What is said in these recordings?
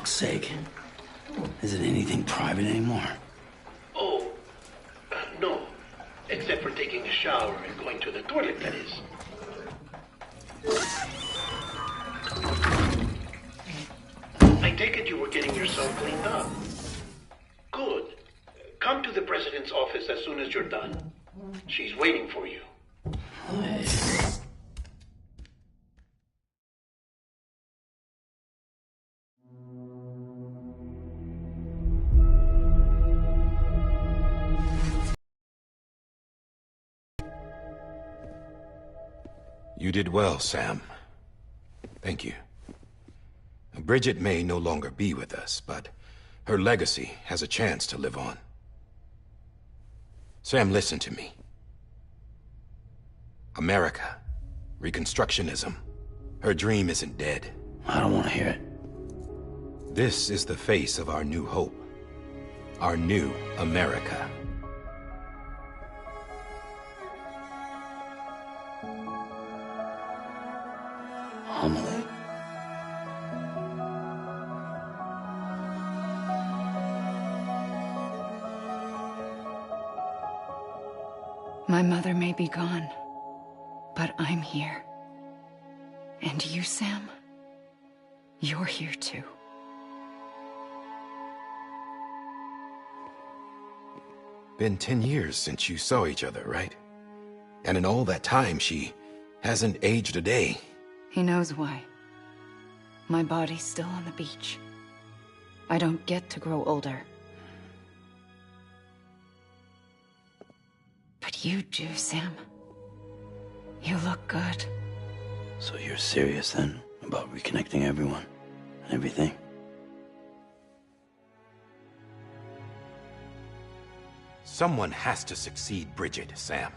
fuck's sake. Is it anything private anymore? Oh, no. Except for taking a shower and going to the toilet, that is. I take it you were getting yourself cleaned up. Good. Come to the president's office as soon as you're done. She's waiting for you. You did well, Sam. Thank you. Bridget may no longer be with us, but her legacy has a chance to live on. Sam, listen to me. America, Reconstructionism, her dream isn't dead. I don't want to hear it. This is the face of our new hope. Our new America. Amelie. My mother may be gone, but I'm here. And you, Sam, you're here too. Been 10 years since you saw each other, right? And in all that time, she hasn't aged a day. He knows why. My body's still on the beach. I don't get to grow older. But you do, Sam. You look good. So you're serious then about reconnecting everyone and everything? Someone has to succeed Bridget, Sam.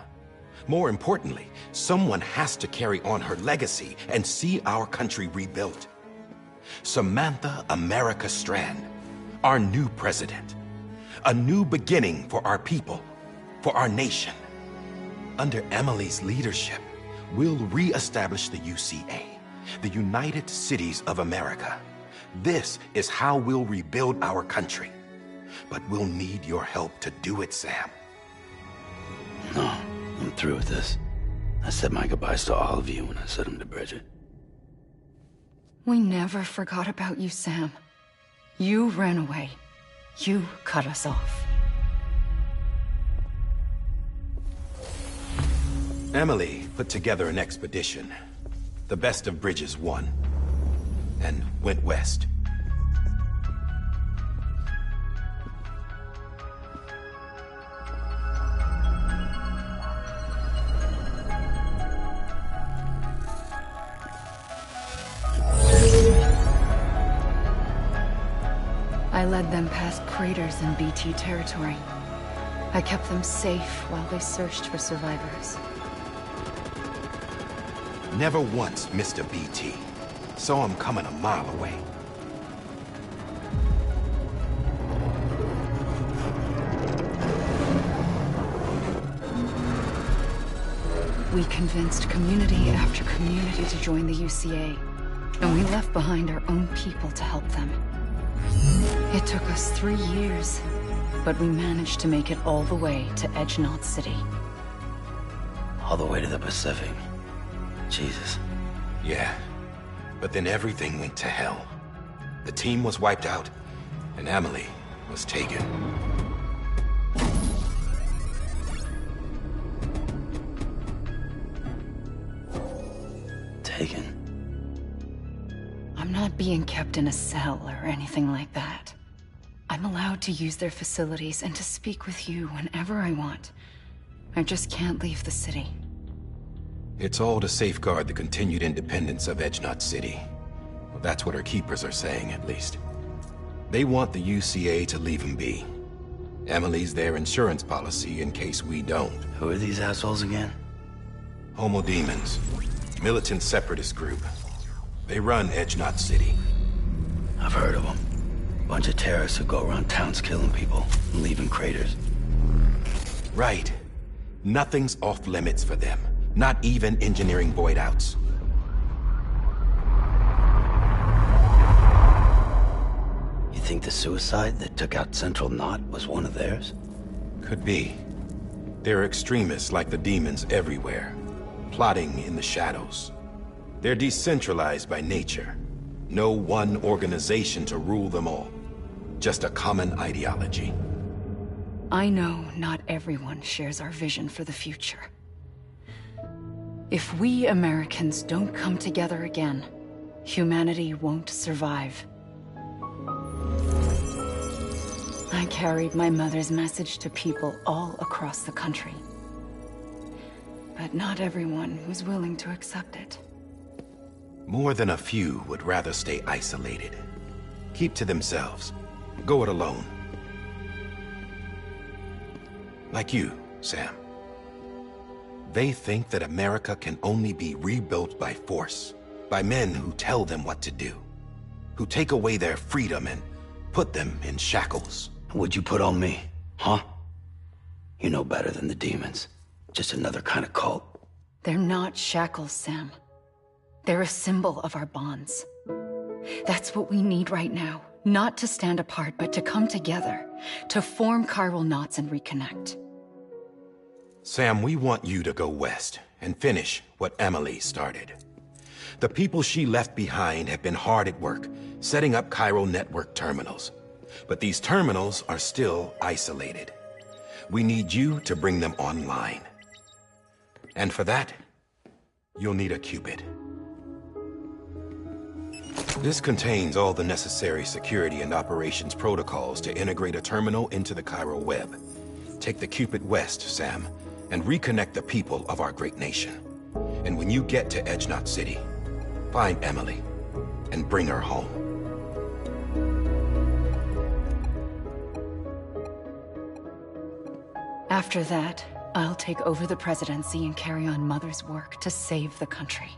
More importantly, someone has to carry on her legacy and see our country rebuilt. Samantha America Strand, our new president. A new beginning for our people, for our nation. Under Emily's leadership, we'll re-establish the UCA, the United Cities of America. This is how we'll rebuild our country. But we'll need your help to do it, Sam. No, I'm through with this. I said my goodbyes to all of you when I said them to Bridget. We never forgot about you, Sam. You ran away. You cut us off. Emily put together an expedition. The best of Bridges won. And went west. I led them past craters in BT territory. I kept them safe while they searched for survivors. Never once missed a BT. Saw him coming a mile away. We convinced community after community to join the UCA, and we left behind our own people to help them. It took us 3 years, but we managed to make it all the way to Edge-Knot City. All the way to the Pacific. Jesus. Yeah, but then everything went to hell. The team was wiped out, and Emily was taken. Taken? I'm not being kept in a cell or anything like that. I'm allowed to use their facilities and to speak with you whenever I want. I just can't leave the city. It's all to safeguard the continued independence of Edge-Knot City. Well, that's what our keepers are saying, at least. They want the UCA to leave them be. Emily's their insurance policy in case we don't. Who are these assholes again? Homo Demons. Militant separatist group. They run Edge-Knot City. I've heard of them. Bunch of terrorists who go around towns killing people and leaving craters. Right. Nothing's off limits for them. Not even engineering void outs. the suicide that took out Central Knot was one of theirs? Could be. There are extremists like the demons everywhere, plotting in the shadows. They're decentralized by nature. No one organization to rule them all. Just a common ideology. I know not everyone shares our vision for the future. If we Americans don't come together again, humanity won't survive. I carried my mother's message to people all across the country. But not everyone was willing to accept it. More than a few would rather stay isolated. Keep to themselves. Go it alone. Like you, Sam. They think that America can only be rebuilt by force, by men who tell them what to do, who take away their freedom and put them in shackles. What'd you put on me, huh? You know better than the demons. Just another kind of cult. They're not shackles, Sam. They're a symbol of our bonds. That's what we need right now. Not to stand apart, but to come together. To form chiral knots and reconnect. Sam, we want you to go west and finish what Emily started. The people she left behind have been hard at work, setting up chiral network terminals. But these terminals are still isolated. We need you to bring them online. And for that, you'll need a Cupid. This contains all the necessary security and operations protocols to integrate a terminal into the chiral web. Take the Cupid west, Sam, and reconnect the people of our great nation. And when you get to Edge Knot City, find Emily and bring her home. After that, I'll take over the presidency and carry on Mother's work to save the country.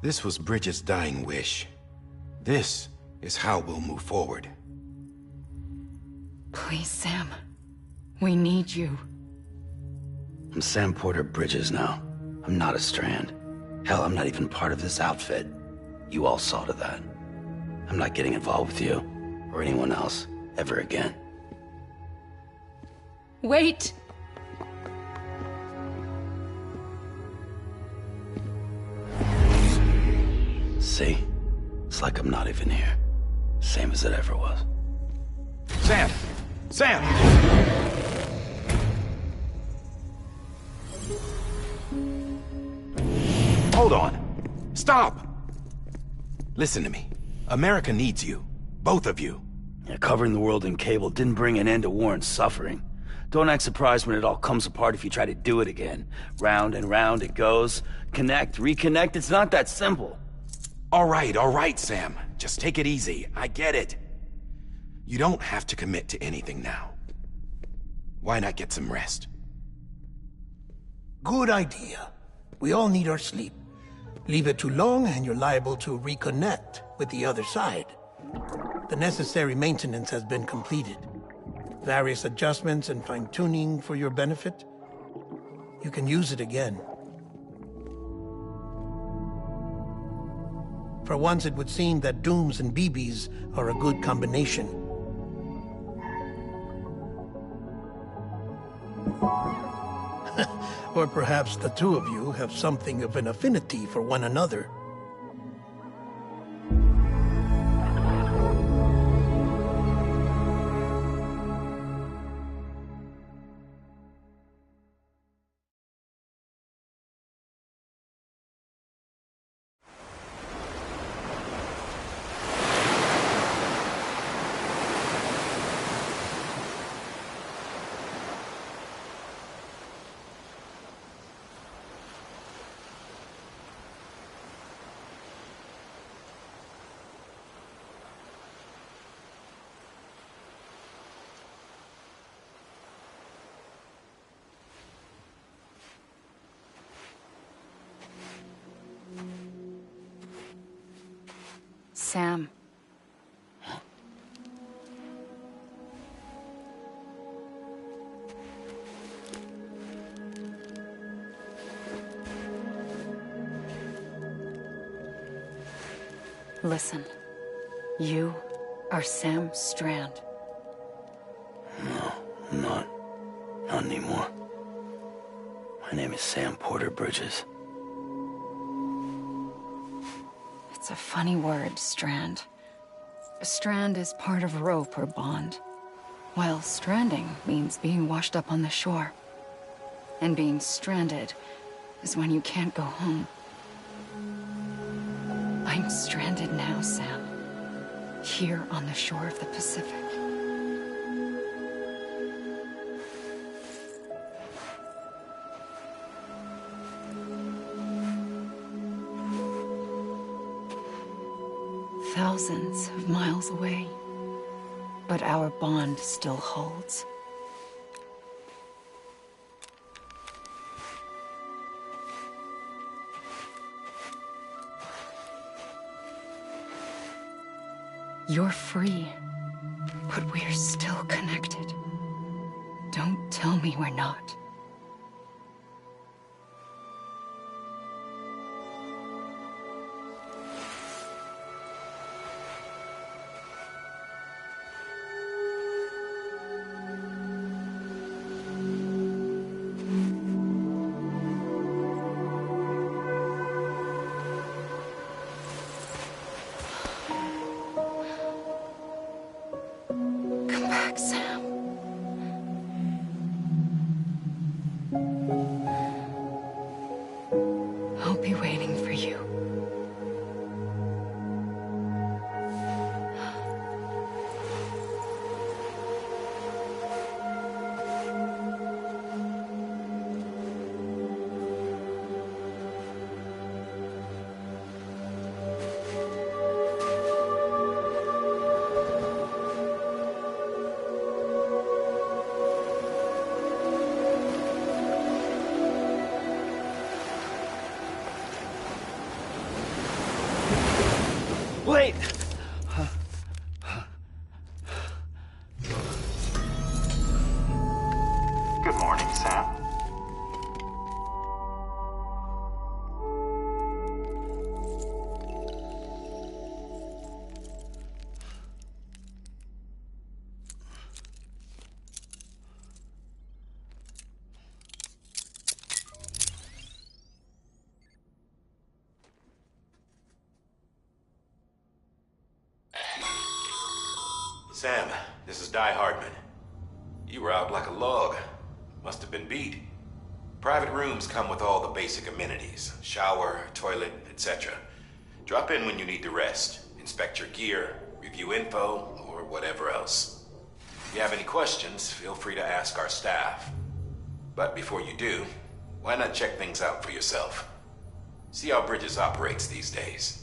This was Bridget's dying wish. This is how we'll move forward. Please, Sam. We need you. I'm Sam Porter Bridges now. I'm not a Strand. Hell, I'm not even part of this outfit. You all saw to that. I'm not getting involved with you, or anyone else, ever again. Wait! See? It's like I'm not even here. Same as it ever was. Sam! Sam! Hold on. Stop! Listen to me. America needs you. Both of you. Yeah, covering the world in cable didn't bring an end to war and suffering. Don't act surprised when it all comes apart if you try to do it again. Round and round it goes. Connect, reconnect, it's not that simple. All right, Sam. Just take it easy. I get it. You don't have to commit to anything now. Why not get some rest? Good idea. We all need our sleep. Leave it too long and you're liable to reconnect with the other side. The necessary maintenance has been completed. Various adjustments and fine-tuning for your benefit. You can use it again. For once, it would seem that Dooms and BBs are a good combination. Or perhaps the two of you have something of an affinity for one another. Sam. Listen. You are Sam Strand. No, I'm not. Not anymore. My name is Sam Porter Bridges. It's a funny word, Strand. A strand is part of rope or bond, while stranding means being washed up on the shore. And being stranded is when you can't go home. I'm stranded now, Sam. Here on the shore of the Pacific. Thousands of miles away, but our bond still holds. You're free, but we're still connected. Don't tell me we're not. Come back, Sam. I'll be waiting for you. Wait! Good morning, Sam. Sam, this is Di Hardman. You were out like a log. Must have been beat. Private rooms come with all the basic amenities. Shower, toilet, etc. Drop in when you need to rest. Inspect your gear, review info, or whatever else. If you have any questions, feel free to ask our staff. But before you do, why not check things out for yourself? See how Bridges operates these days.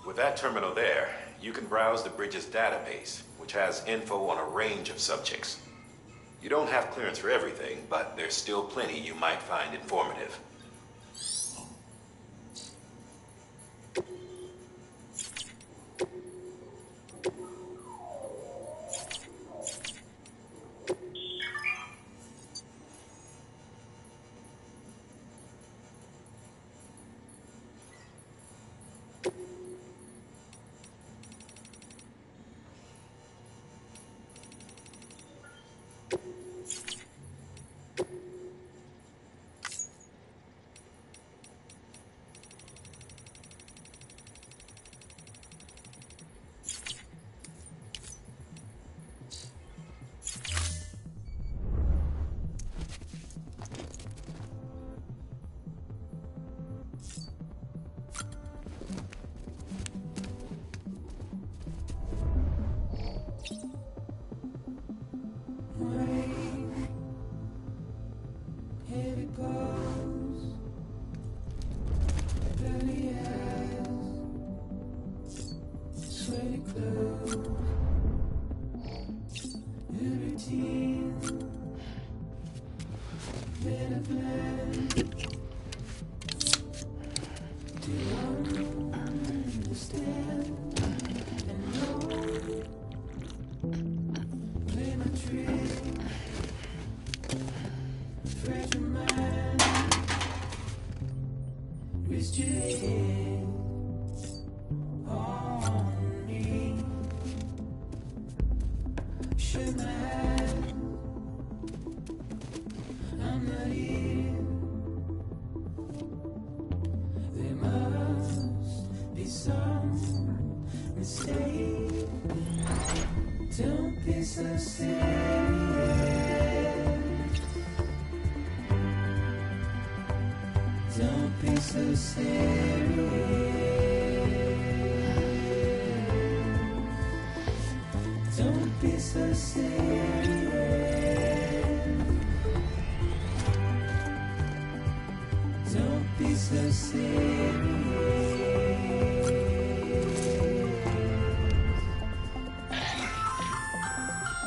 With that terminal there, you can browse the Bridges database, which has info on a range of subjects. You don't have clearance for everything, but there's still plenty you might find informative.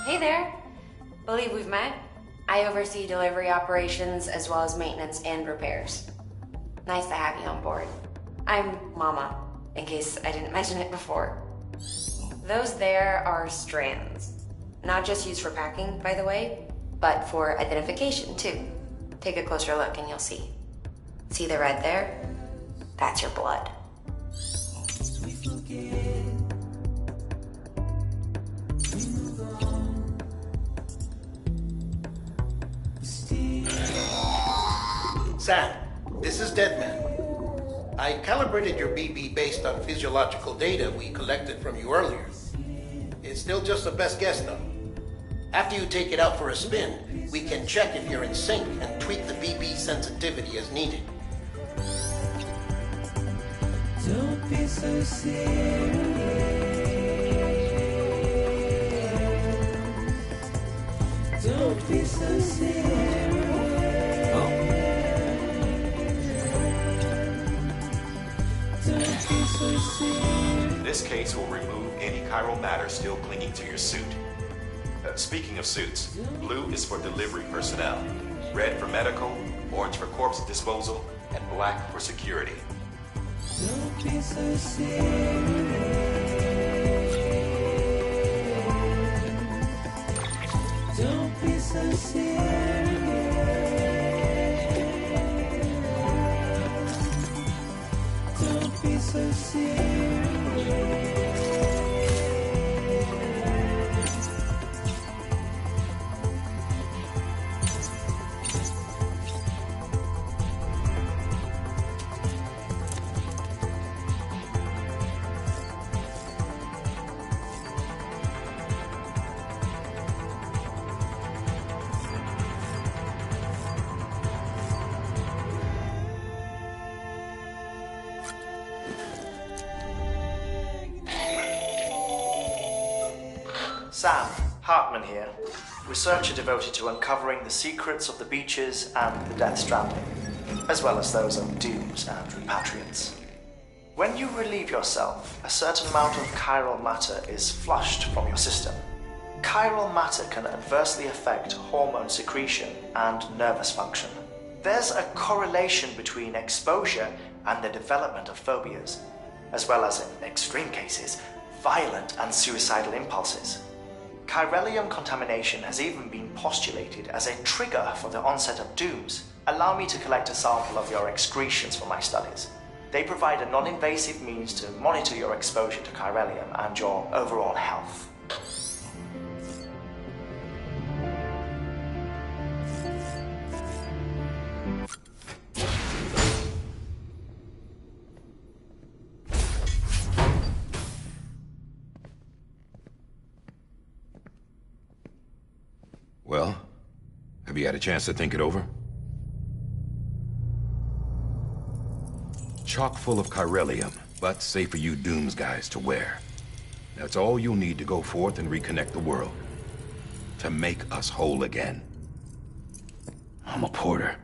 Hey there. Believe we've met. I oversee delivery operations as well as maintenance and repairs. Nice to have you on board. I'm Mama, in case I didn't mention it before. Those there are strands. Not just used for packing, by the way, but for identification too. Take a closer look and you'll see. See the red there? That's your blood. Sam, this is Deadman. I calibrated your BB based on physiological data we collected from you earlier. It's still just a best guess, though. After you take it out for a spin, we can check if you're in sync and tweak the BB sensitivity as needed. Don't be so serious. Don't be so serious. This case will remove any chiral matter still clinging to your suit. Speaking of suits, blue is for delivery personnel, red for medical, orange for corpse disposal, and black for security. Don't be so serious. Don't be so serious. Don't be so serious. Sam, Hartman here, researcher devoted to uncovering the secrets of the beaches and the Death Stranding, as well as those of dooms and repatriates. When you relieve yourself, a certain amount of chiral matter is flushed from your system. Chiral matter can adversely affect hormone secretion and nervous function. There's a correlation between exposure and the development of phobias, as well as, in extreme cases, violent and suicidal impulses. Chiralium contamination has even been postulated as a trigger for the onset of dooms. Allow me to collect a sample of your excretions for my studies. They provide a non-invasive means to monitor your exposure to chiralium and your overall health. Well, have you had a chance to think it over? Chock full of chiralium, but safe for you Dooms guys to wear. That's all you'll need to go forth and reconnect the world. To make us whole again. I'm a porter.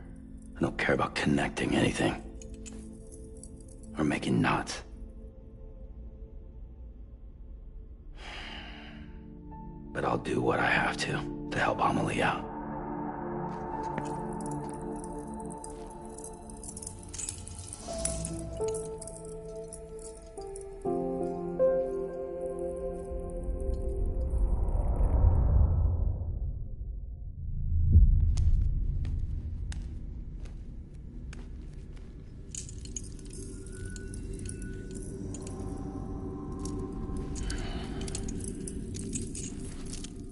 I don't care about connecting anything. Or making knots. But I'll do what I have to help Amelie out.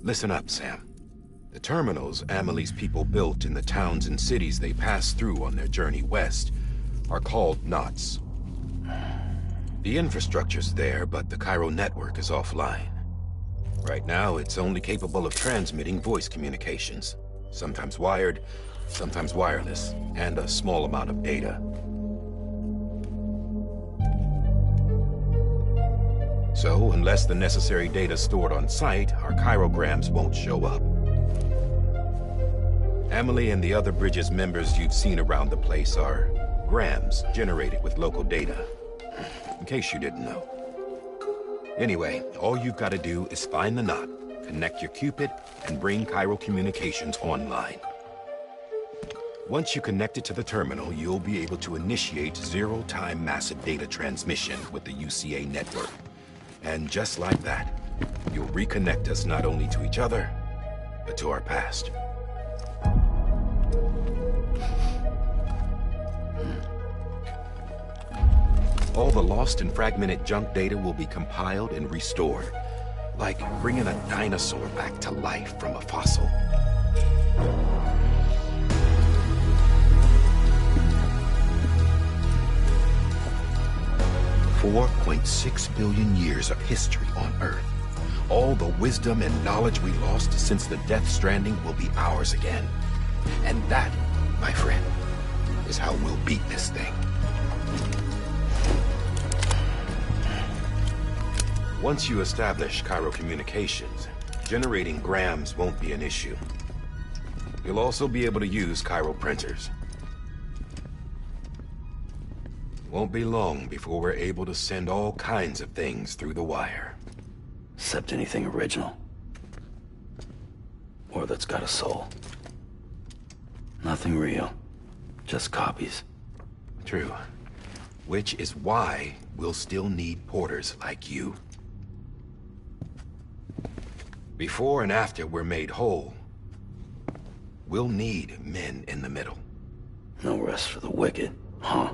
Listen up, Sam. The terminals Amelie's people built in the towns and cities they passed through on their journey west are called knots. The infrastructure's there, but the Cairo network is offline. Right now, it's only capable of transmitting voice communications. Sometimes wired, sometimes wireless, and a small amount of data. So, unless the necessary data stored on site, our chirograms won't show up. Amelie and the other Bridges members you've seen around the place are grams generated with local data. In case you didn't know. Anyway, all you've got to do is find the knot, connect your Cupid, and bring Cairo Communications online. Once you connect it to the terminal, you'll be able to initiate zero-time massive data transmission with the UCA network. And just like that, you'll reconnect us not only to each other, but to our past. All the lost and fragmented junk data will be compiled and restored, like bringing a dinosaur back to life from a fossil. $4.6 billion years of history on Earth. All the wisdom and knowledge we lost since the Death Stranding will be ours again. And that, my friend, is how we'll beat this thing. Once you establish Cairo Communications, generating grams won't be an issue. You'll also be able to use Cairo printers. Won't be long before we're able to send all kinds of things through the wire. Except anything original. Or that's got a soul. Nothing real. Just copies. True. Which is why we'll still need porters like you. Before and after we're made whole, we'll need men in the middle. No rest for the wicked, huh?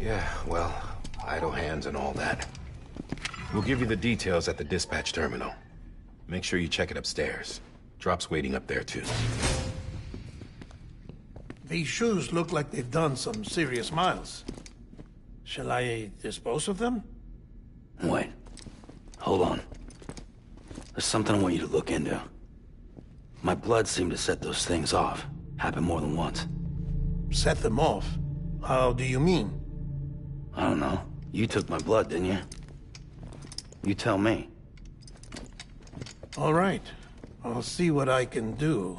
Yeah, well, idle hands and all that. We'll give you the details at the dispatch terminal. Make sure you check it upstairs. Drop's waiting up there, too. These shoes look like they've done some serious miles. Shall I dispose of them? Wait. Hold on. There's something I want you to look into. My blood seemed to set those things off. Happened more than once. Set them off? How do you mean? I don't know. You took my blood, didn't you? You tell me. All right. I'll see what I can do.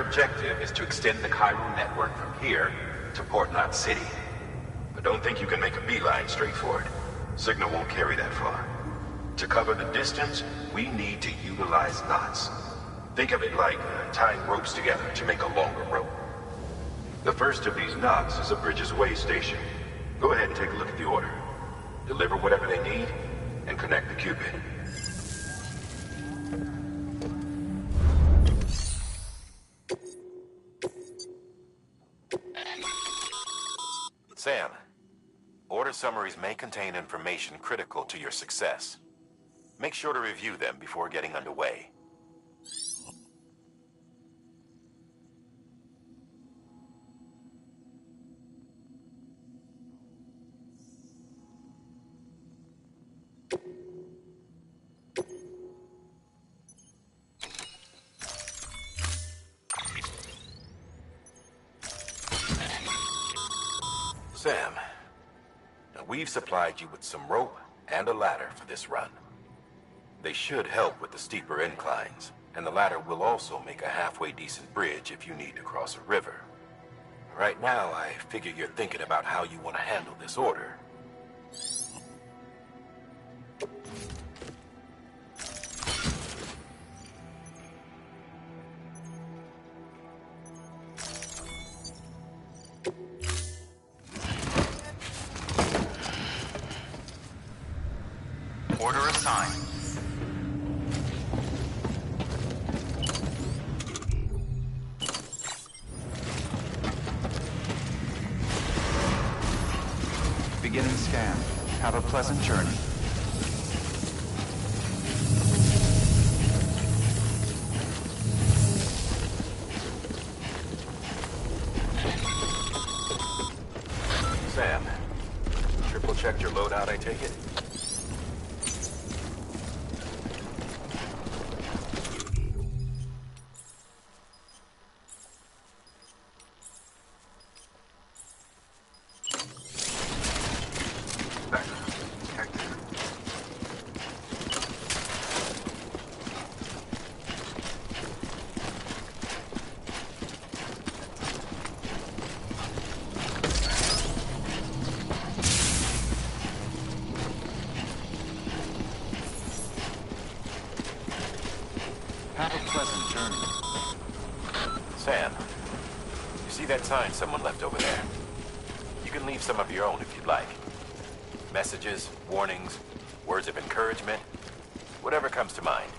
objective is to extend the Cairo network from here to Port Knot City. But don't think you can make a beeline straight for it. Signal won't carry that far. To cover the distance, we need to utilize knots. Think of it like tying ropes together to make a longer rope. The first of these knots is a Bridges Way station. Go ahead and take a look at the order. Deliver whatever they need, and connect the Cupid. Sam, order summaries may contain information critical to your success. Make sure to review them before getting underway. Sam, now we've supplied you with some rope and a ladder for this run. They should help with the steeper inclines, and the ladder will also make a halfway decent bridge if you need to cross a river. Right now, I figure you're thinking about how you want to handle this order. Order assigned. Beginning scan. Have a pleasant journey. Sam, triple checked your loadout, I take it? Have a pleasant journey. Sam, you see that sign someone left over there? You can leave some of your own if you'd like. Messages, warnings, words of encouragement, whatever comes to mind.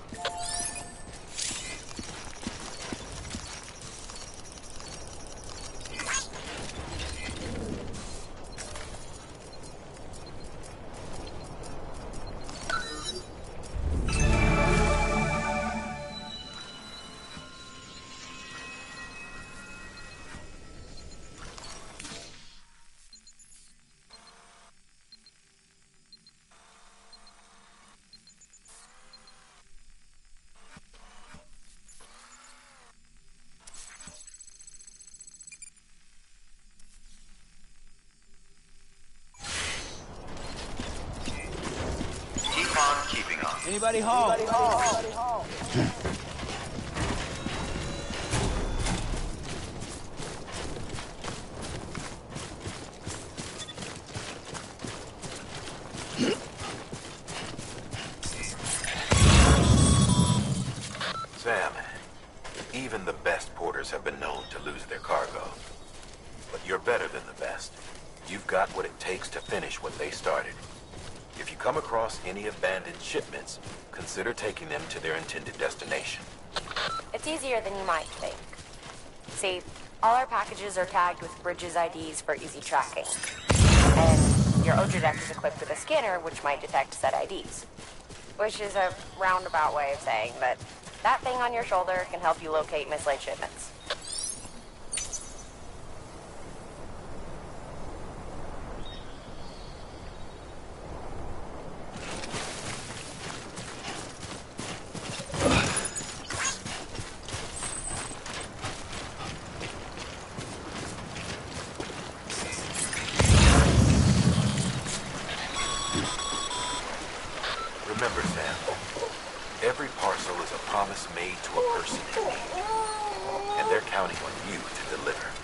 Keeping on. Anybody home? Sam, even the best porters have been known to lose their cargo. But you're better than the best. You've got what it takes to finish what they started. If you come across any abandoned shipments, consider taking them to their intended destination. It's easier than you might think. See, all our packages are tagged with Bridges IDs for easy tracking. And your Ultra deck is equipped with a scanner which might detect said IDs. Which is a roundabout way of saying that that thing on your shoulder can help you locate mislaid shipments. Remember, Sam, every parcel is a promise made to a person in need. And they're counting on you to deliver.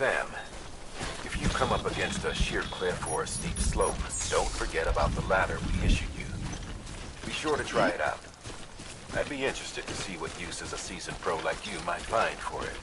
Sam, if you come up against a sheer cliff or a steep slope, don't forget about the ladder we issued you. Be sure to try it out. I'd be interested to see what uses a seasoned pro like you might find for it.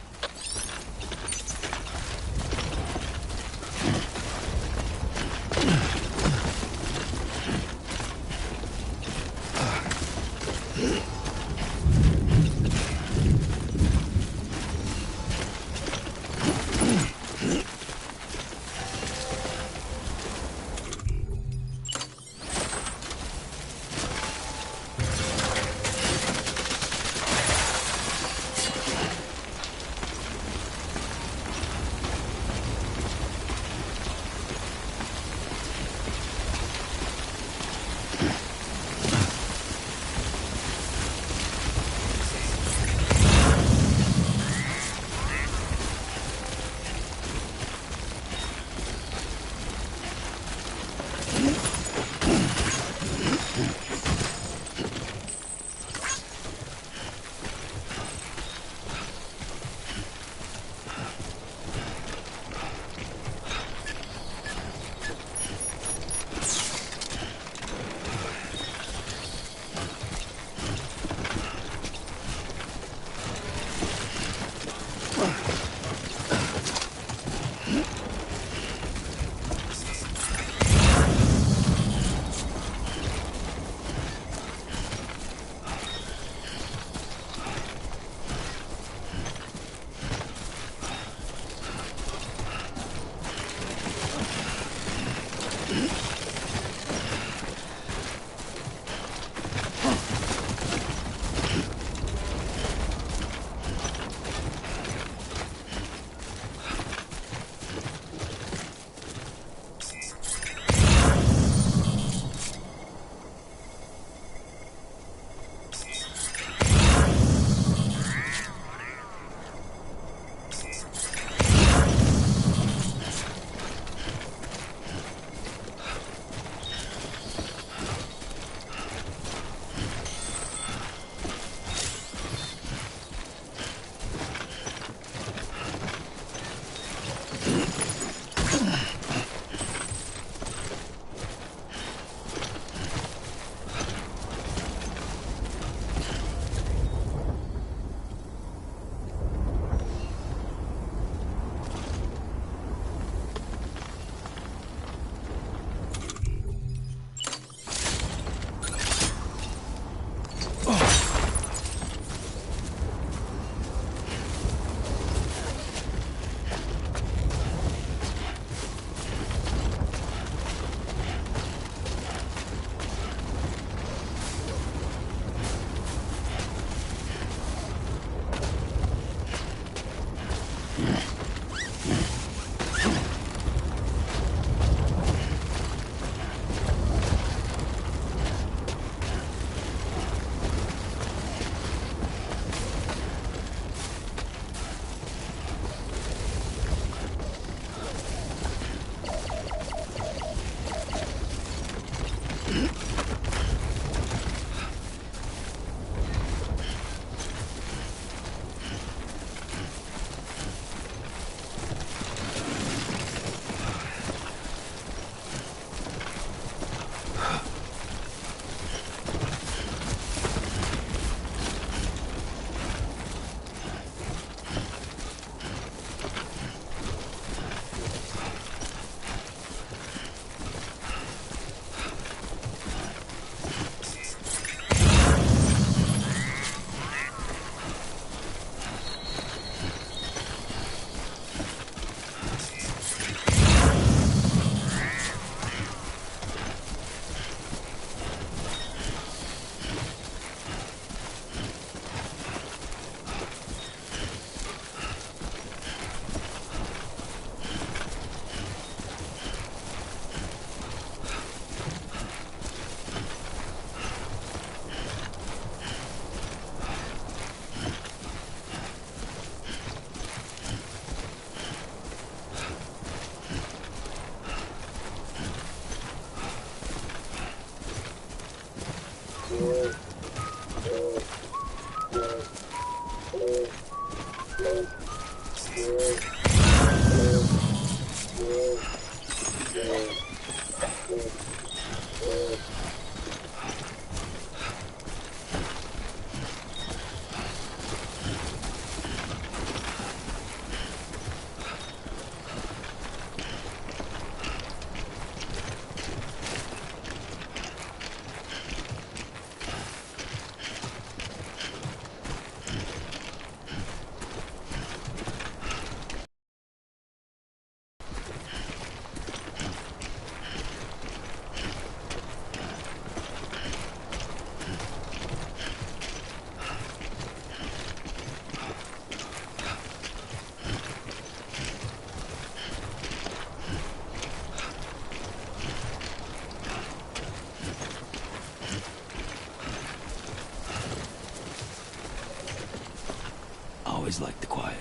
Always like the quiet.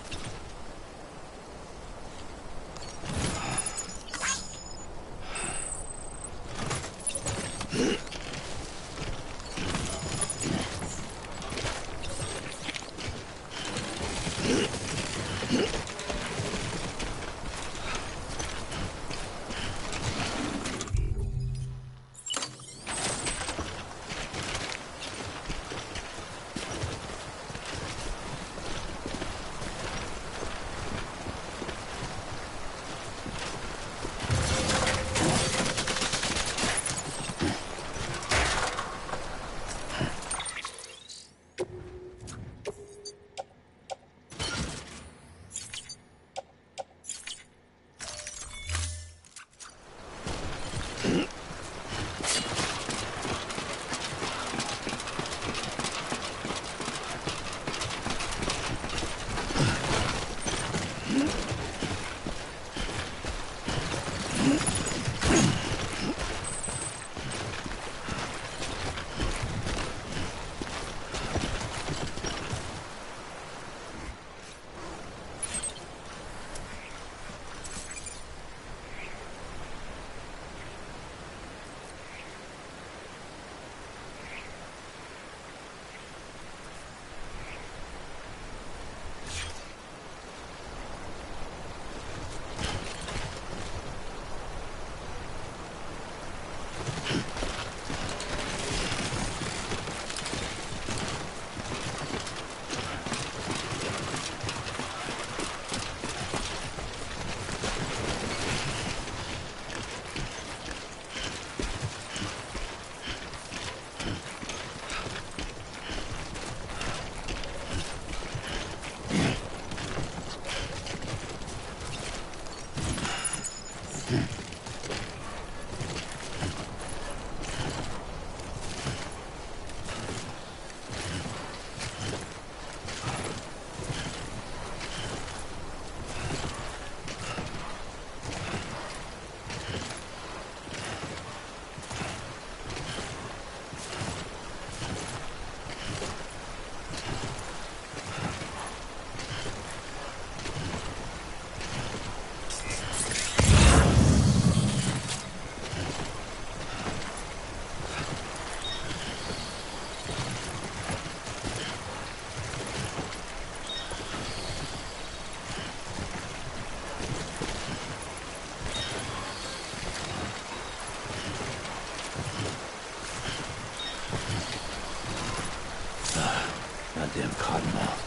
Goddamn cottonmouth.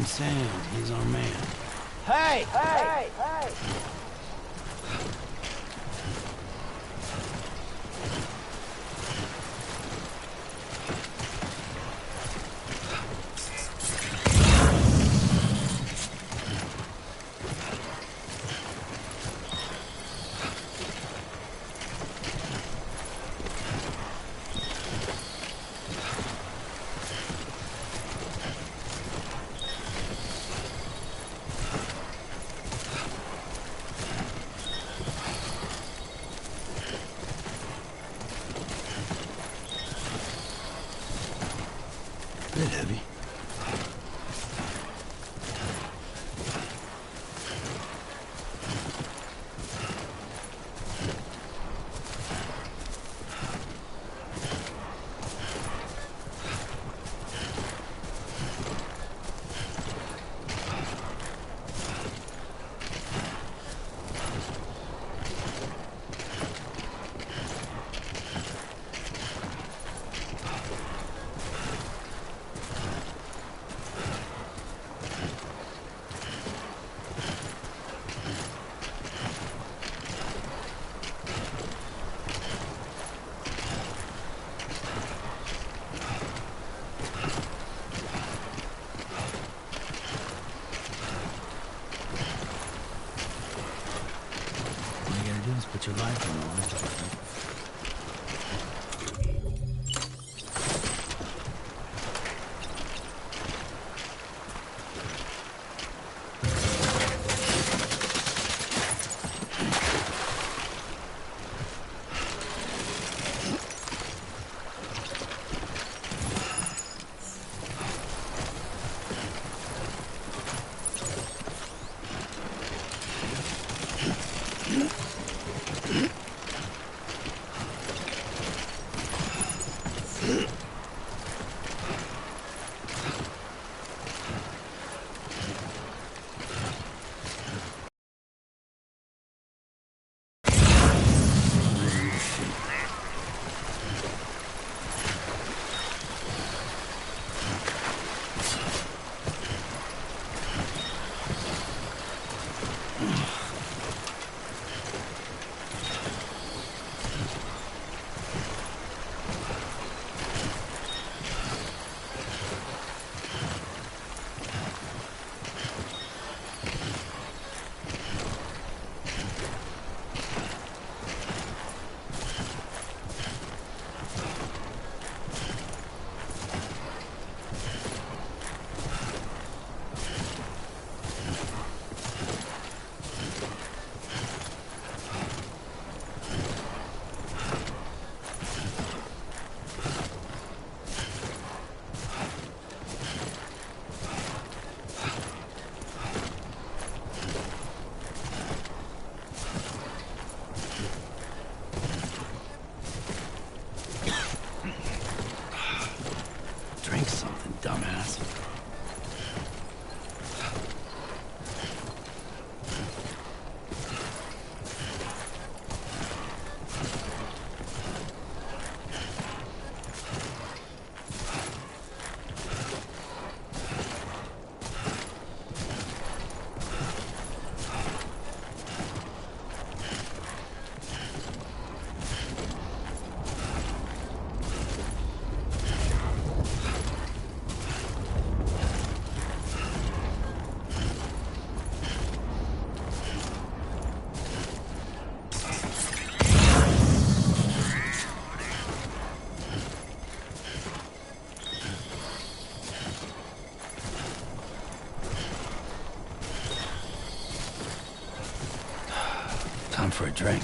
Sam, he's our man. Hey! heavy? Put your life on the line. Drink something, dumbass. Time for a drink.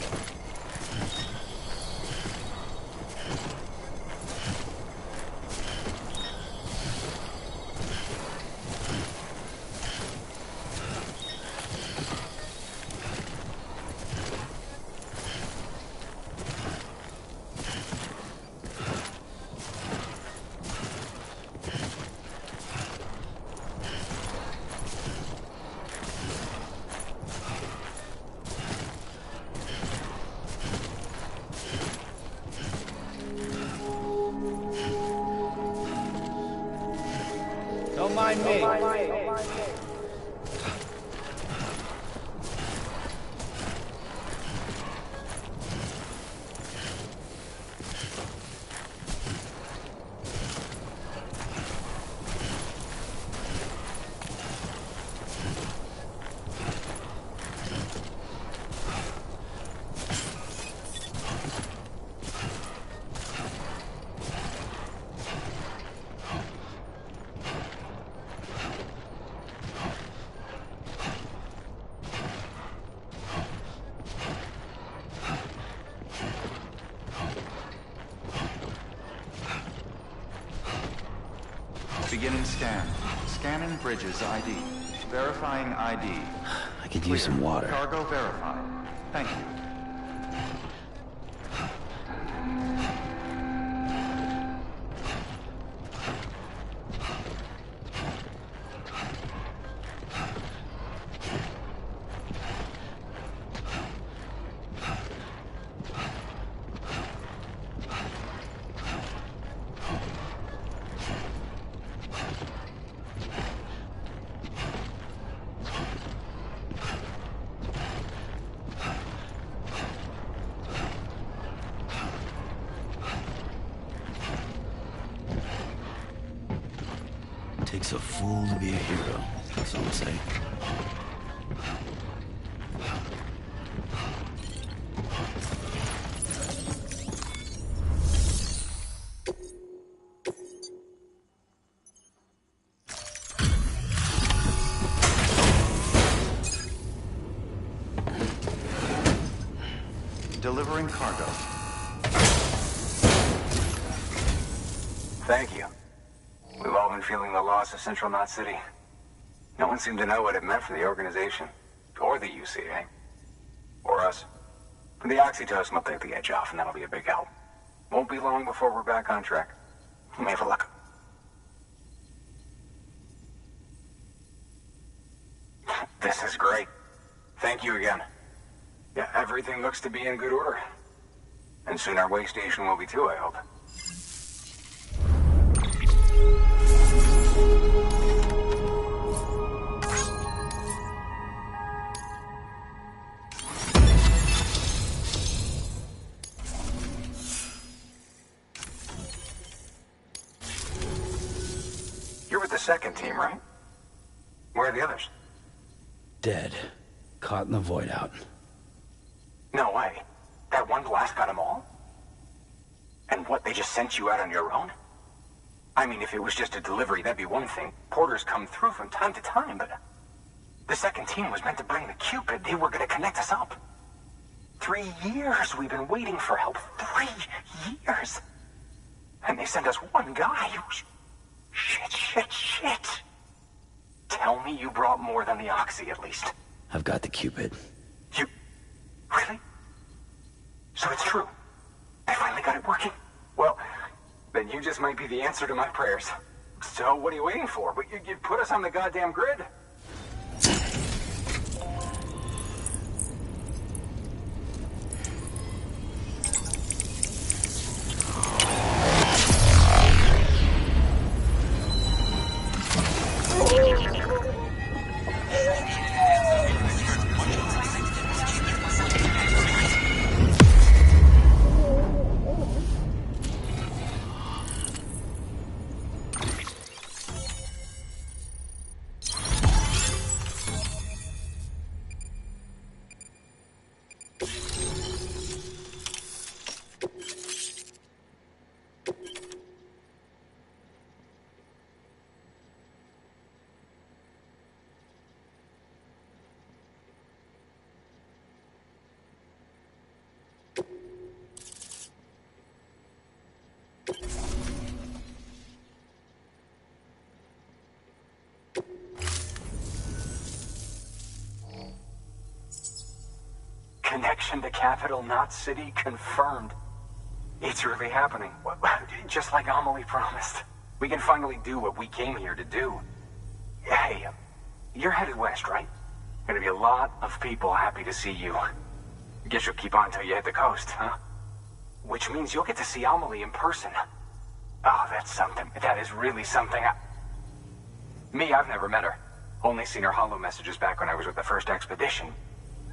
Don't mind me. Beginning scan. Scanning Bridges ID. Verifying ID. I could use some water. Cargo verified. Thank you. Takes a fool to be a hero, some say. Delivering cargo. Thank you. We've all been feeling the loss of Central Knot City. No one seemed to know what it meant for the organization, or the UCA, or us. The oxytocin will take the edge off, and that'll be a big help. Won't be long before we're back on track. We may have a luck. This is great. Thank you again. Yeah, everything looks to be in good order. And soon our way station will be too, I hope. You're with the second team, right? Where are the others? Dead. Caught in the void out. No way. That one blast got them all? And what, they just sent you out on your own? I mean, if it was just a delivery, that'd be one thing. Porters come through from time to time, but... The second team was meant to bring the Cupid. They were gonna connect us up. 3 years we've been waiting for help. 3 years! And they sent us one guy. Shit. Tell me you brought more than the Oxy, at least. I've got the Cupid. You... Really? So it's true. I finally got it working. Well, then you just might be the answer to my prayers. So what are you waiting for? You put us on the goddamn grid. Connection to Capital Knot City confirmed. It's really happening. Just like Amelie promised. We can finally do what we came here to do. Hey, you're headed west, right? Gonna be a lot of people happy to see you. Guess you'll keep on till you hit the coast, huh? Which means you'll get to see Amelie in person. Oh, that's something. That is really something. Me, I've never met her. Only seen her holo messages back when I was with the first expedition.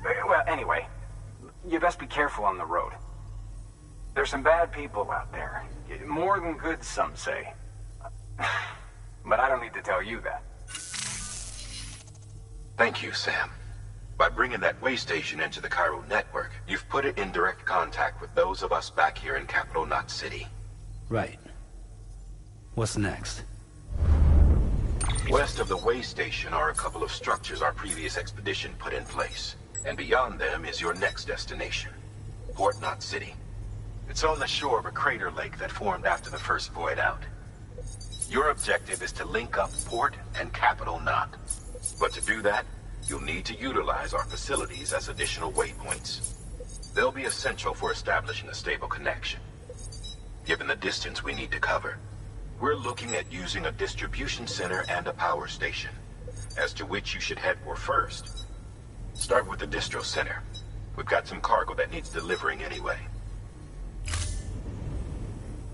Well, anyway, you best be careful on the road. There's some bad people out there. More than good, some say. But I don't need to tell you that. Thank you, Sam. By bringing that way station into the Cairo network, you've put it in direct contact with those of us back here in Capital Knot City. Right. What's next? West of the way station are a couple of structures our previous expedition put in place. And beyond them is your next destination, Port Knot City. It's on the shore of a crater lake that formed after the first void out. Your objective is to link up Port and Capital Knot. But to do that, you'll need to utilize our facilities as additional waypoints. They'll be essential for establishing a stable connection. Given the distance we need to cover, we're looking at using a distribution center and a power station, as to which you should head for first. Start with the distro center. We've got some cargo that needs delivering anyway.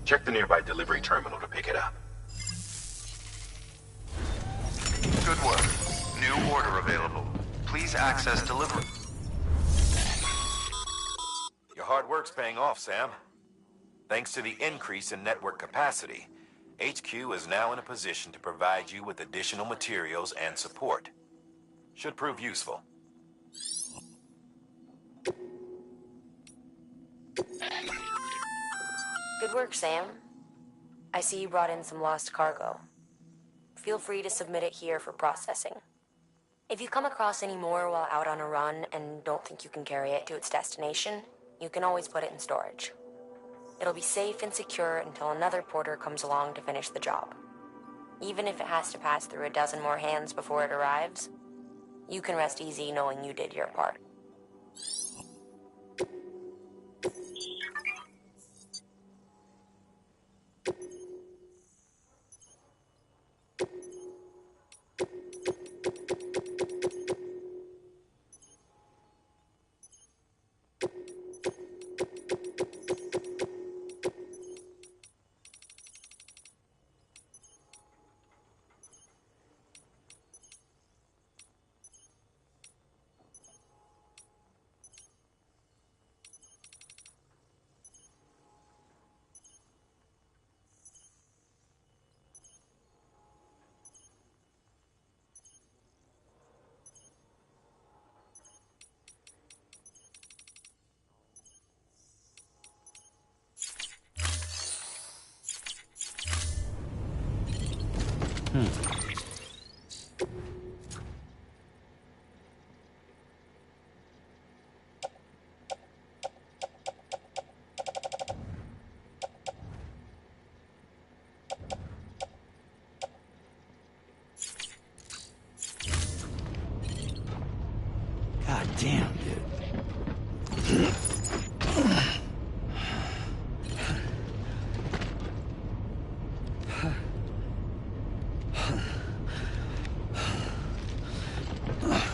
Check the nearby delivery terminal to pick it up. Good work. New order available. Please access delivery. Your hard work's paying off, Sam. Thanks to the increase in network capacity, HQ is now in a position to provide you with additional materials and support. Should prove useful. Good work, Sam. I see you brought in some lost cargo. Feel free to submit it here for processing. If you come across any more while out on a run and don't think you can carry it to its destination, you can always put it in storage. It'll be safe and secure until another porter comes along to finish the job. Even if it has to pass through a dozen more hands before it arrives, you can rest easy knowing you did your part. God damn, dude.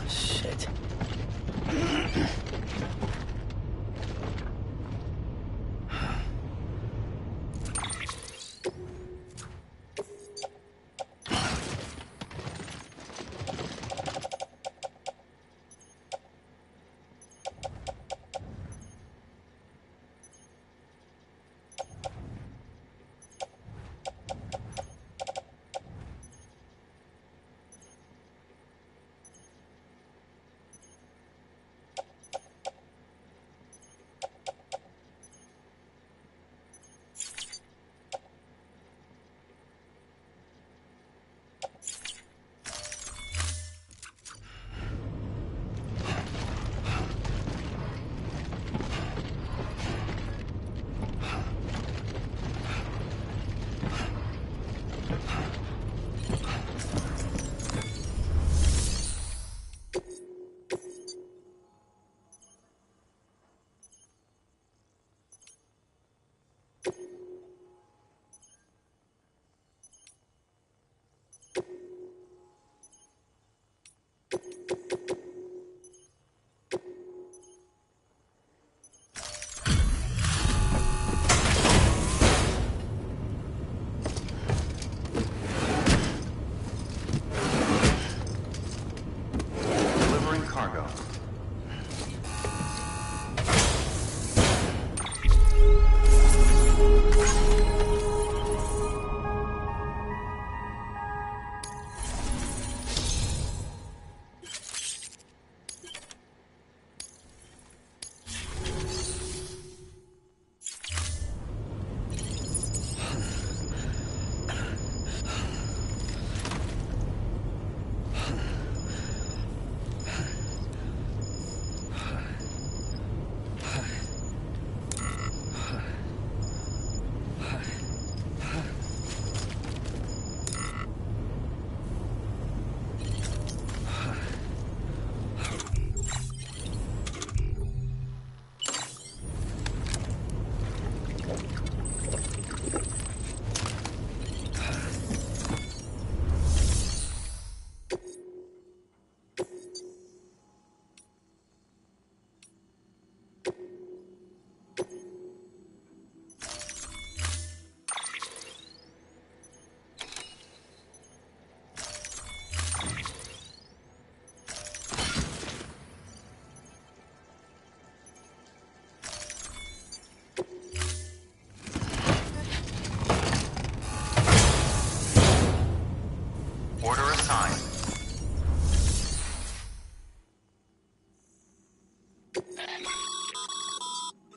Shit.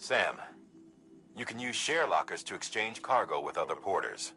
Sam, you can use share lockers to exchange cargo with other porters.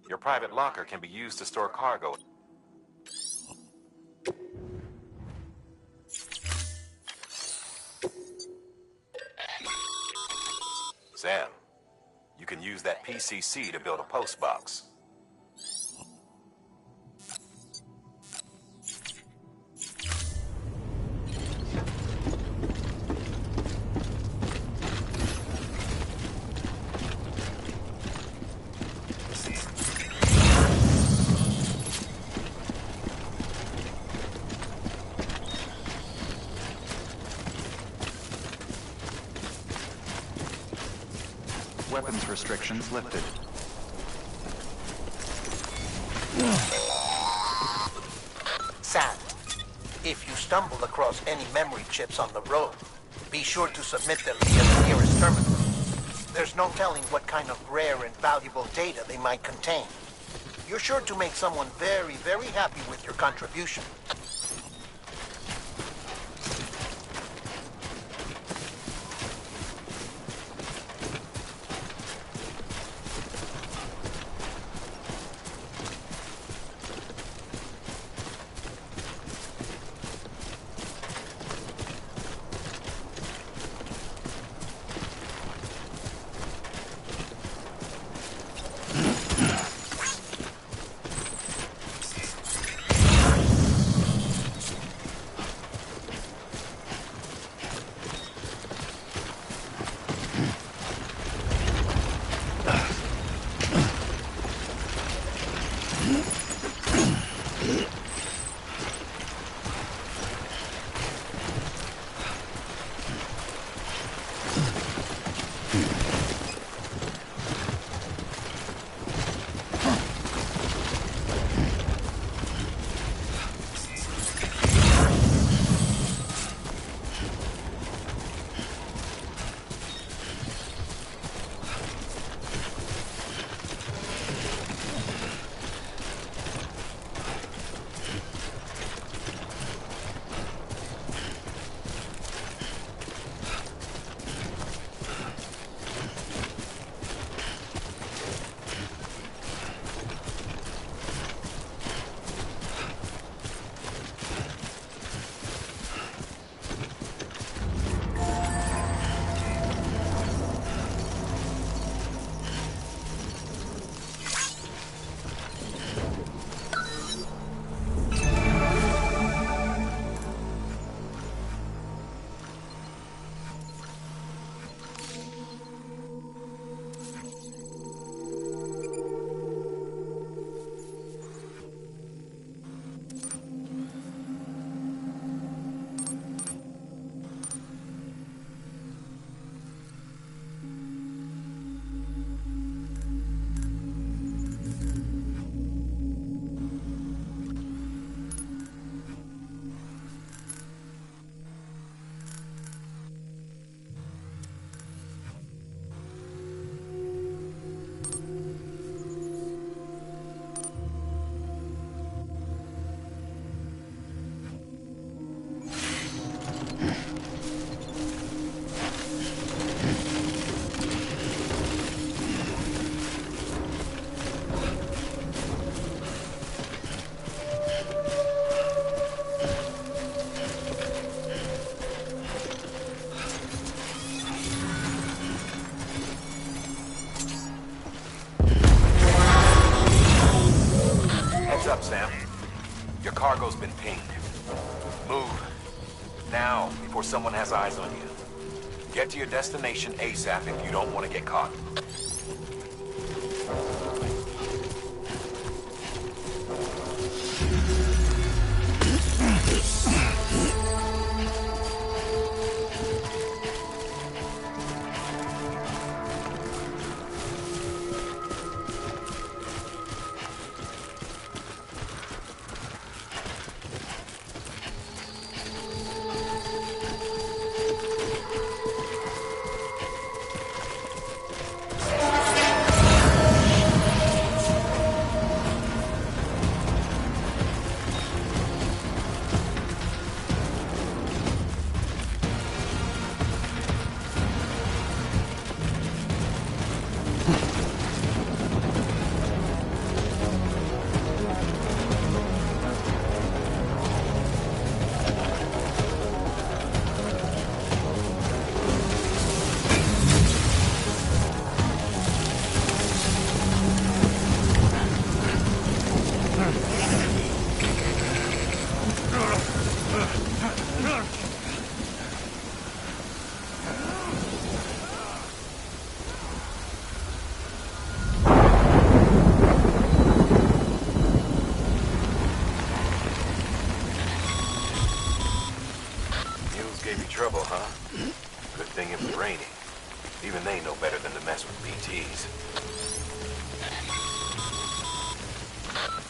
Your private locker can be used to store cargo. Sam, you can use that PCC to build a post box. Weapons restrictions lifted. Sam, if you stumble across any memory chips on the road, be sure to submit them via the nearest terminal. There's no telling what kind of rare and valuable data they might contain. You're sure to make someone very, very happy with your contribution. Up, Sam. Your cargo's been pinged. Move. Now, before someone has eyes on you. Get to your destination ASAP if you don't want to get caught.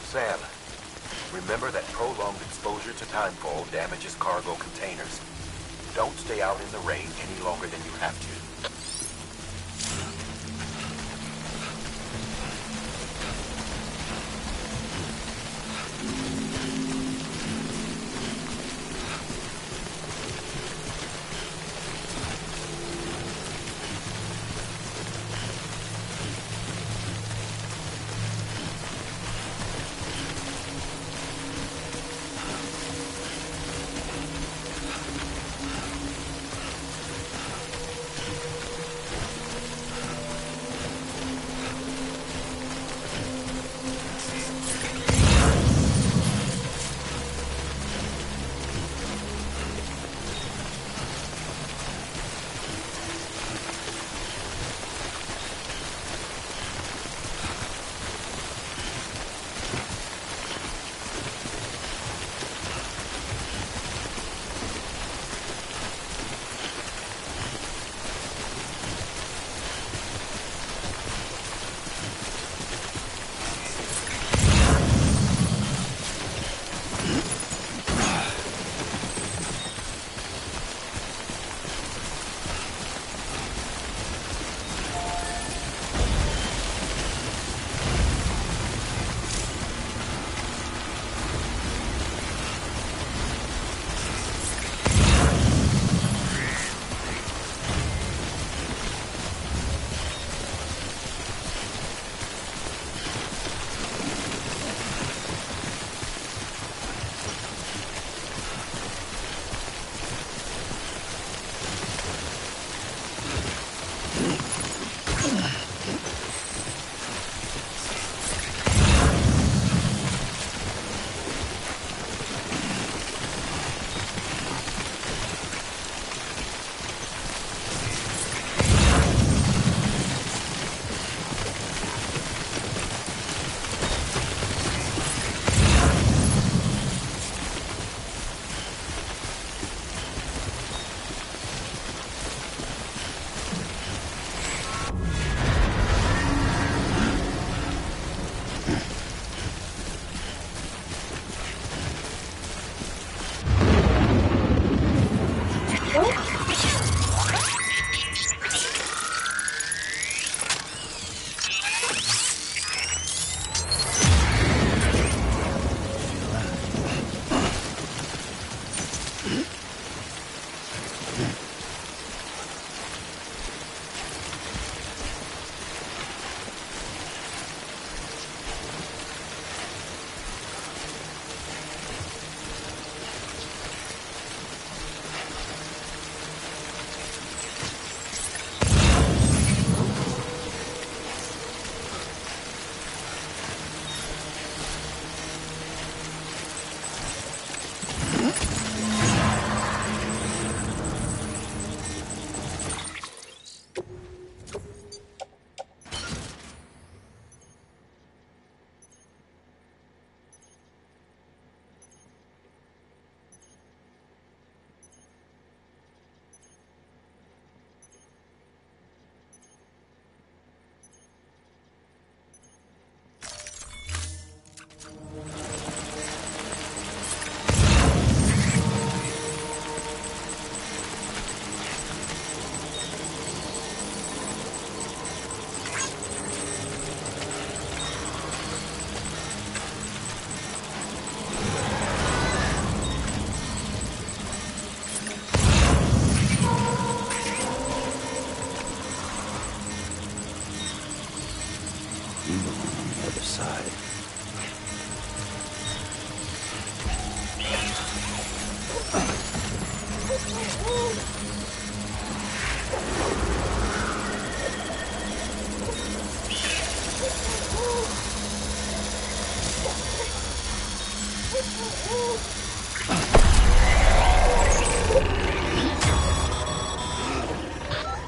Sam, remember that prolonged exposure to timefall damages cargo containers. Don't stay out in the rain any longer than you have to.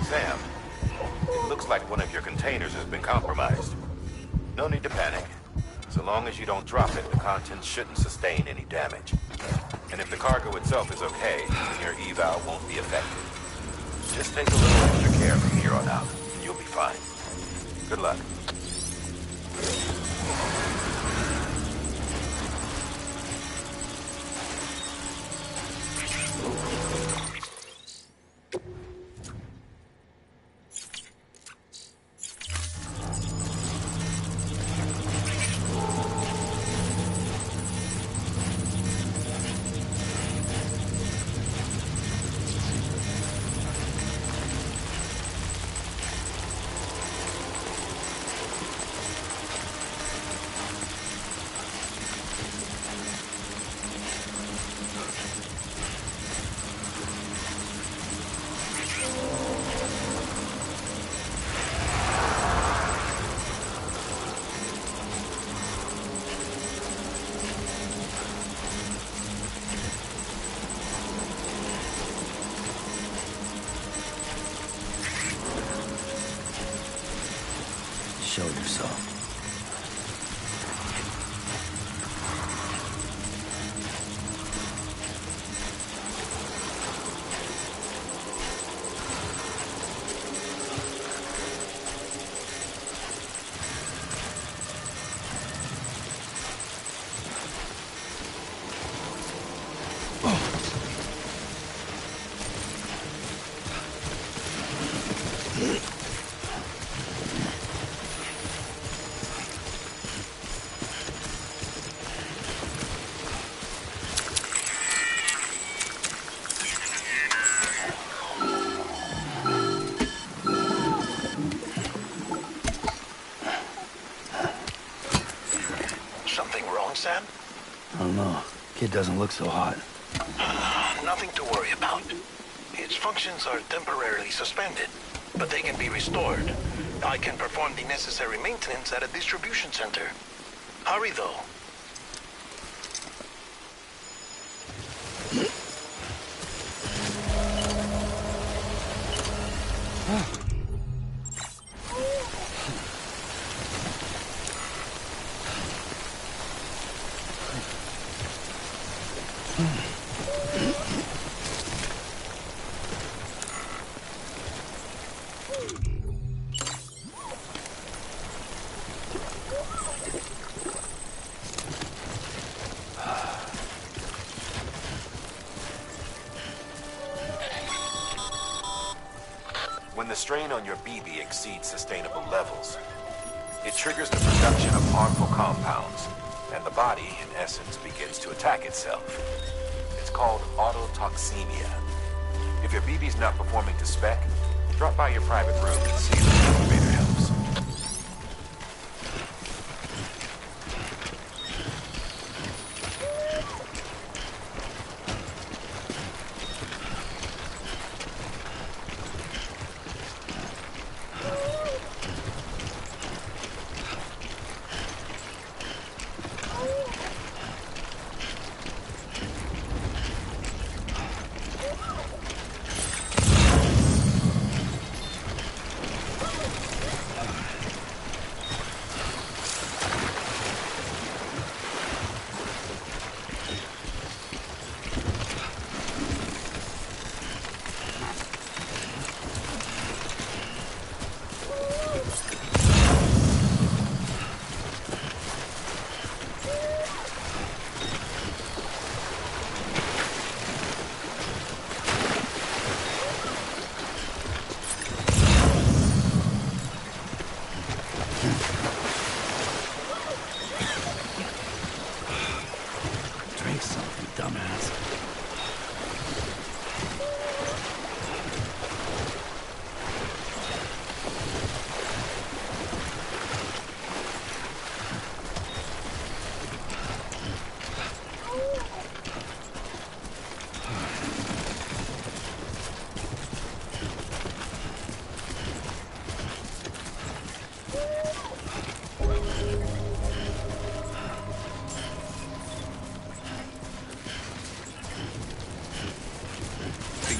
Sam, it looks like one of your containers has been compromised. No need to panic. So long as you don't drop it, the contents shouldn't sustain any damage. And if the cargo itself is okay, then your eval won't be affected. Just take a little extra care from here on out, and you'll be fine. Good luck. something wrong, Sam? I don't know. Kid doesn't look so hot. Nothing to worry about. Its functions are temporarily suspended, but they can be restored. I can perform the necessary maintenance at a distribution center. Hurry, though. When the strain on your BB exceeds sustainable levels, it triggers the production of harmful compounds, and the body, in essence, begins to attack itself. It's called autotoxemia. If your BB's not performing to spec, drop by your private room and see if the incubator helps. Drink something, dumbass.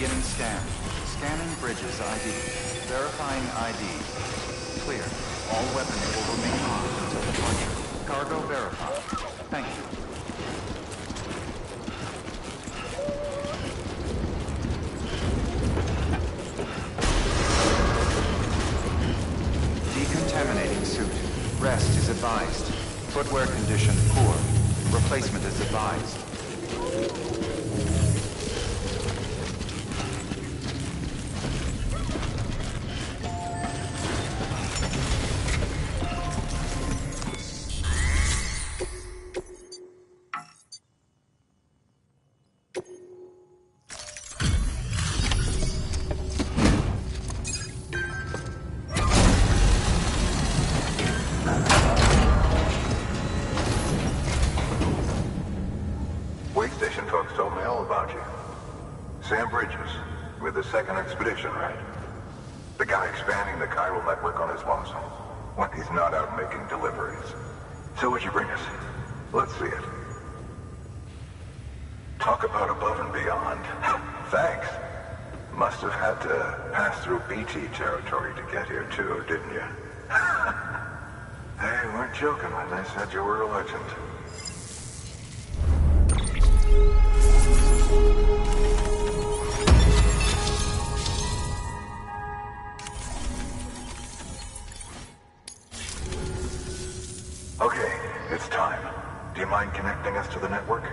Beginning scan. Scanning bridges ID. Verifying ID. Clear. All weapons will remain armed until departure. Cargo verified. Thank you. Decontaminating suit. Rest is advised. Footwear condition poor. Replacement is advised. Station folks told me all about you. Sam Bridges, with the second expedition, right? The guy expanding the chiral network on his lonesome, when he's not out making deliveries. So what'd you bring us? Let's see it. Talk about above and beyond. Thanks. Must have had to pass through BT territory to get here too, didn't you? They weren't joking when they said you were a legend. Okay, it's time. Do you mind connecting us to the network?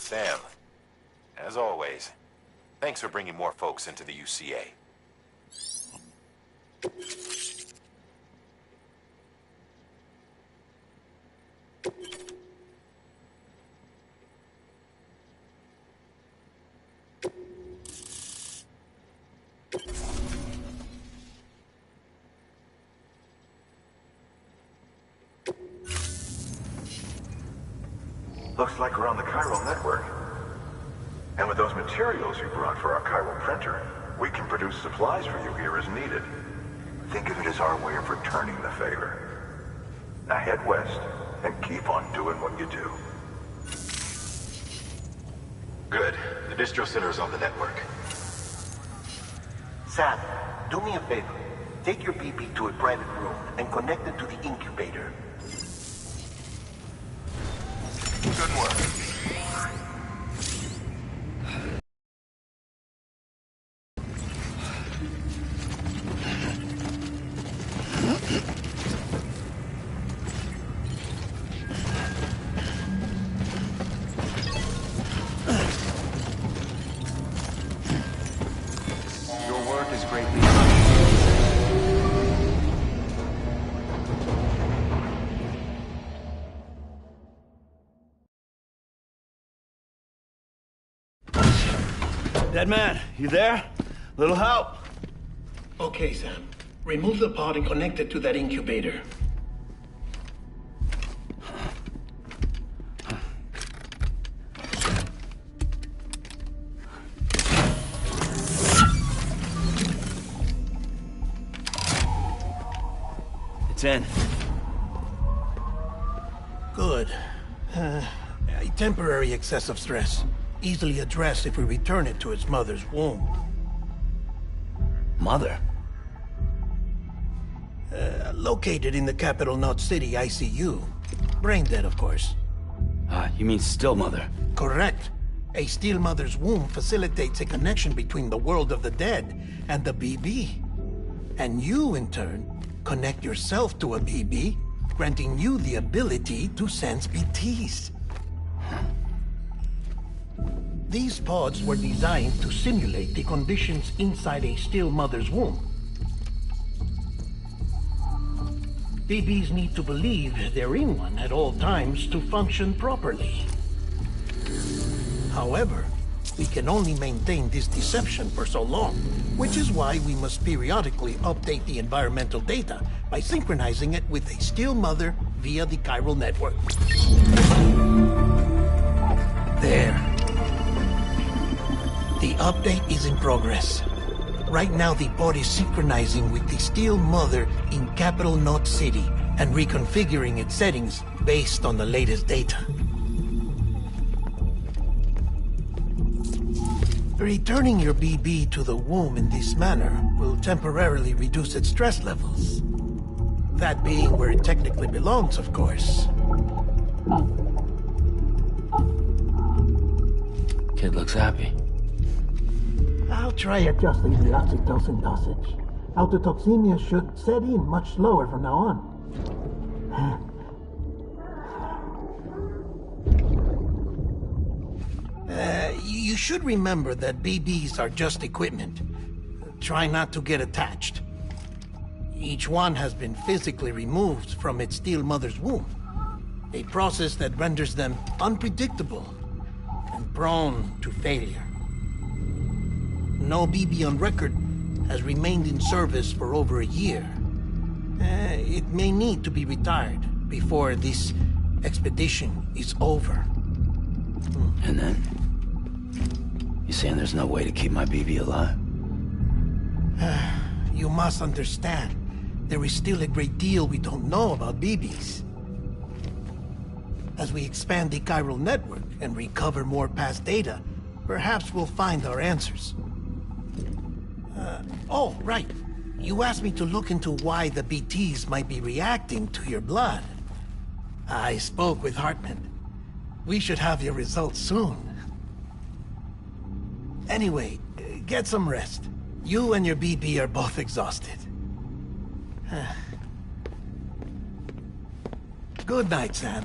Sam. As always, thanks for bringing more folks into the UCA. Looks like we're on the chiral network. And with those materials you brought for our chiral printer, we can produce supplies for you here as needed. Think of it as our way of returning the favor. Now head west and keep on doing what you do. Good. The distro center is on the network. Sam, do me a favor. Take your BB to a private room and connect it to the incubator. Good work. Your work is greatly Dead man, you there? Little help? Okay, Sam. Remove the pod and connect it to that incubator. It's in. Good. A temporary excess of stress. Easily addressed if we return it to its mother's womb. Mother? Located in the capital Knot City ICU. Brain dead, of course. You mean still mother? Correct. A still mother's womb facilitates a connection between the world of the dead and the BB. And you, in turn, connect yourself to a BB, granting you the ability to sense BTs. These pods were designed to simulate the conditions inside a still mother's womb. BBs need to believe they're in one at all times to function properly. However, we can only maintain this deception for so long, which is why we must periodically update the environmental data by synchronizing it with a still mother via the chiral network. There. The update is in progress. Right now, the pod is synchronizing with the still mother in capital Knot City and reconfiguring its settings based on the latest data. Returning your BB to the womb in this manner will temporarily reduce its stress levels. That being where it technically belongs, of course. Kid looks happy. I'll try adjusting the oxytocin dosage. Autotoxemia should set in much slower from now on. You should remember that BBs are just equipment. Try not to get attached. Each one has been physically removed from its still mother's womb. A process that renders them unpredictable and prone to failure. No BB on record has remained in service for over a year. It may need to be retired before this expedition is over. And then? You saying there's no way to keep my BB alive? You must understand, there is still a great deal we don't know about BBs. As we expand the chiral network and recover more past data, perhaps we'll find our answers. Oh, right. You asked me to look into why the BTs might be reacting to your blood. I spoke with Hartman. We should have your results soon. Anyway, get some rest. You and your BB are both exhausted. Good night, Sam.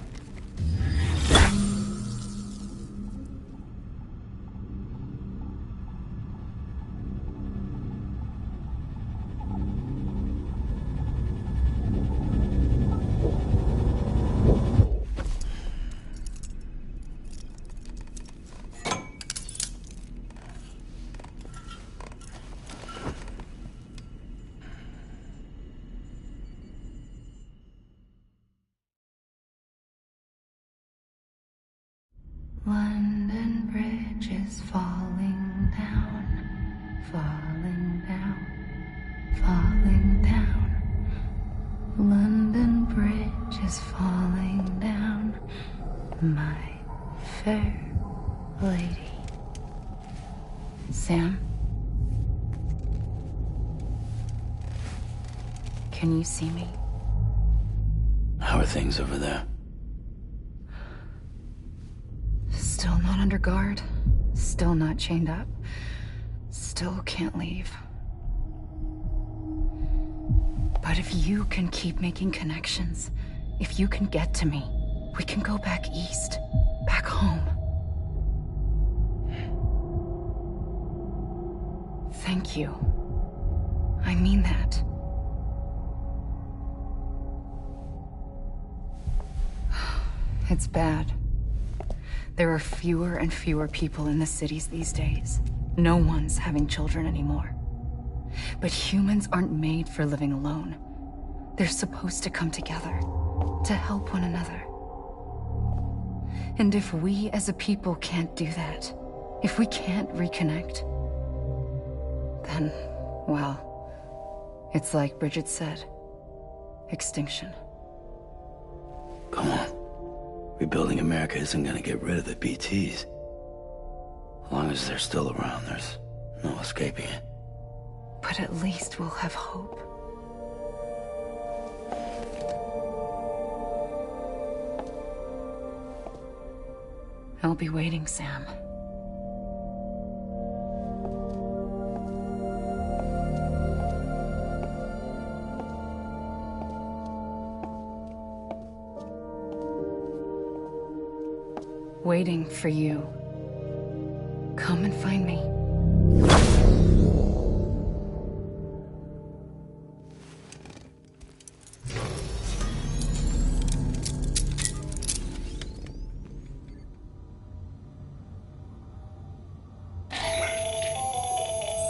Bridge is falling down, falling down, falling down. London Bridge is falling down, my fair lady. Sam? Can you see me? How are things over there? Still not under guard. Still not chained up. Still can't leave. But if you can keep making connections, if you can get to me, we can go back east. Back home. Thank you. I mean that. It's bad. There are fewer and fewer people in the cities these days. No one's having children anymore. But humans aren't made for living alone. They're supposed to come together, to help one another. And if we as a people can't do that, if we can't reconnect, then, well, it's like Bridget said, extinction. Come on. Rebuilding America isn't gonna get rid of the BTs. As long as they're still around, there's no escaping it. But at least we'll have hope. I'll be waiting, Sam. Waiting for you. Come and find me.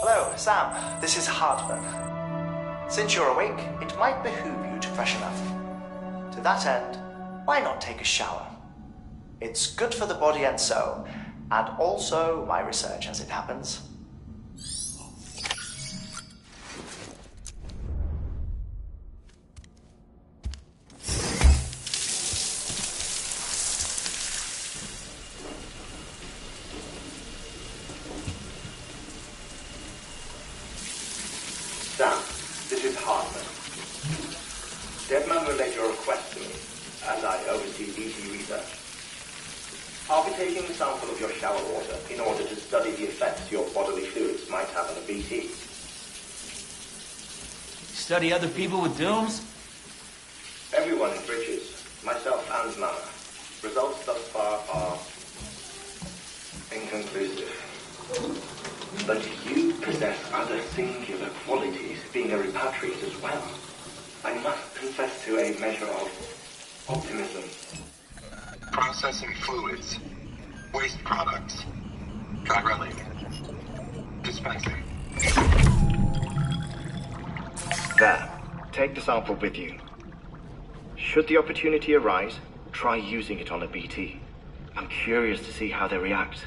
Hello, Sam. This is Hartman. Since you're awake, it might behoove you to freshen up. To that end, why not take a shower? It's good for the body and soul, and also my research as it happens. Sam, this is Hartman. Deadman relayed your request to me, as I oversee BT research. I'll be taking a sample of your shower water in order to study the effects your bodily fluids might have on a BT. Study other people with dooms? Everyone in Bridges, myself and Mama. Results thus far are inconclusive. But you possess other singular qualities, being a repatriate as well. I must confess to a measure of optimism. Processing fluids. Waste products. Chirelli. Dispensing. There. Take the sample with you. Should the opportunity arise, try using it on a BT. I'm curious to see how they react.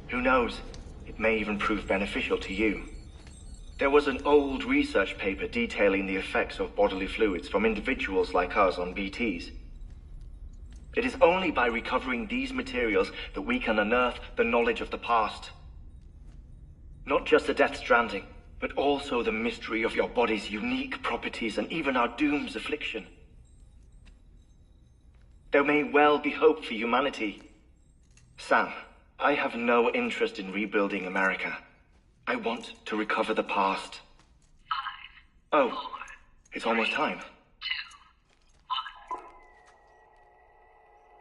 Who knows? It may even prove beneficial to you. There was an old research paper detailing the effects of bodily fluids from individuals like us on BTs. It is only by recovering these materials that we can unearth the knowledge of the past. Not just the Death Stranding, but also the mystery of your body's unique properties and even our doom's affliction. There may well be hope for humanity. Sam, I have no interest in rebuilding America. I want to recover the past. 5, 4, it's almost time. 2,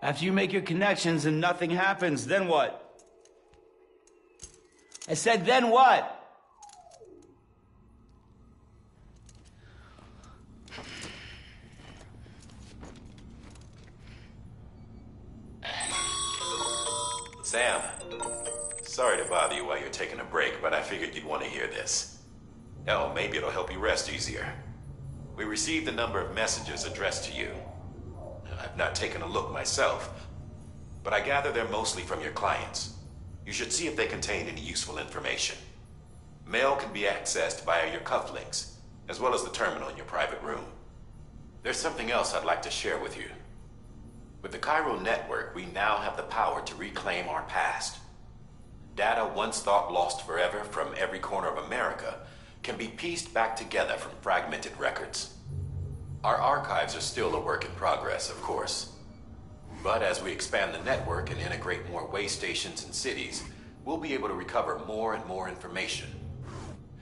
1. After you make your connections and nothing happens, then what? I said, then what? Sam, sorry to bother you while you're taking a break, but I figured you'd want to hear this. Oh, maybe it'll help you rest easier. We received a number of messages addressed to you. I've not taken a look myself, but I gather they're mostly from your clients. You should see if they contain any useful information. Mail can be accessed via your cufflinks, as well as the terminal in your private room. There's something else I'd like to share with you. With the Chiral network, we now have the power to reclaim our past. Data once thought lost forever from every corner of America can be pieced back together from fragmented records. Our archives are still a work in progress, of course. But as we expand the network and integrate more way stations and cities, we'll be able to recover more and more information,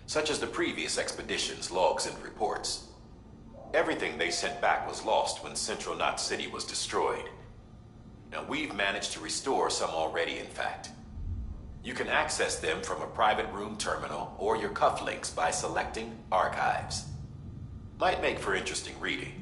such as the previous expedition's logs and reports. Everything they sent back was lost when Central Knot City was destroyed. Now, we've managed to restore some already, in fact. You can access them from a private room terminal or your cufflinks by selecting Archives. Might make for interesting reading.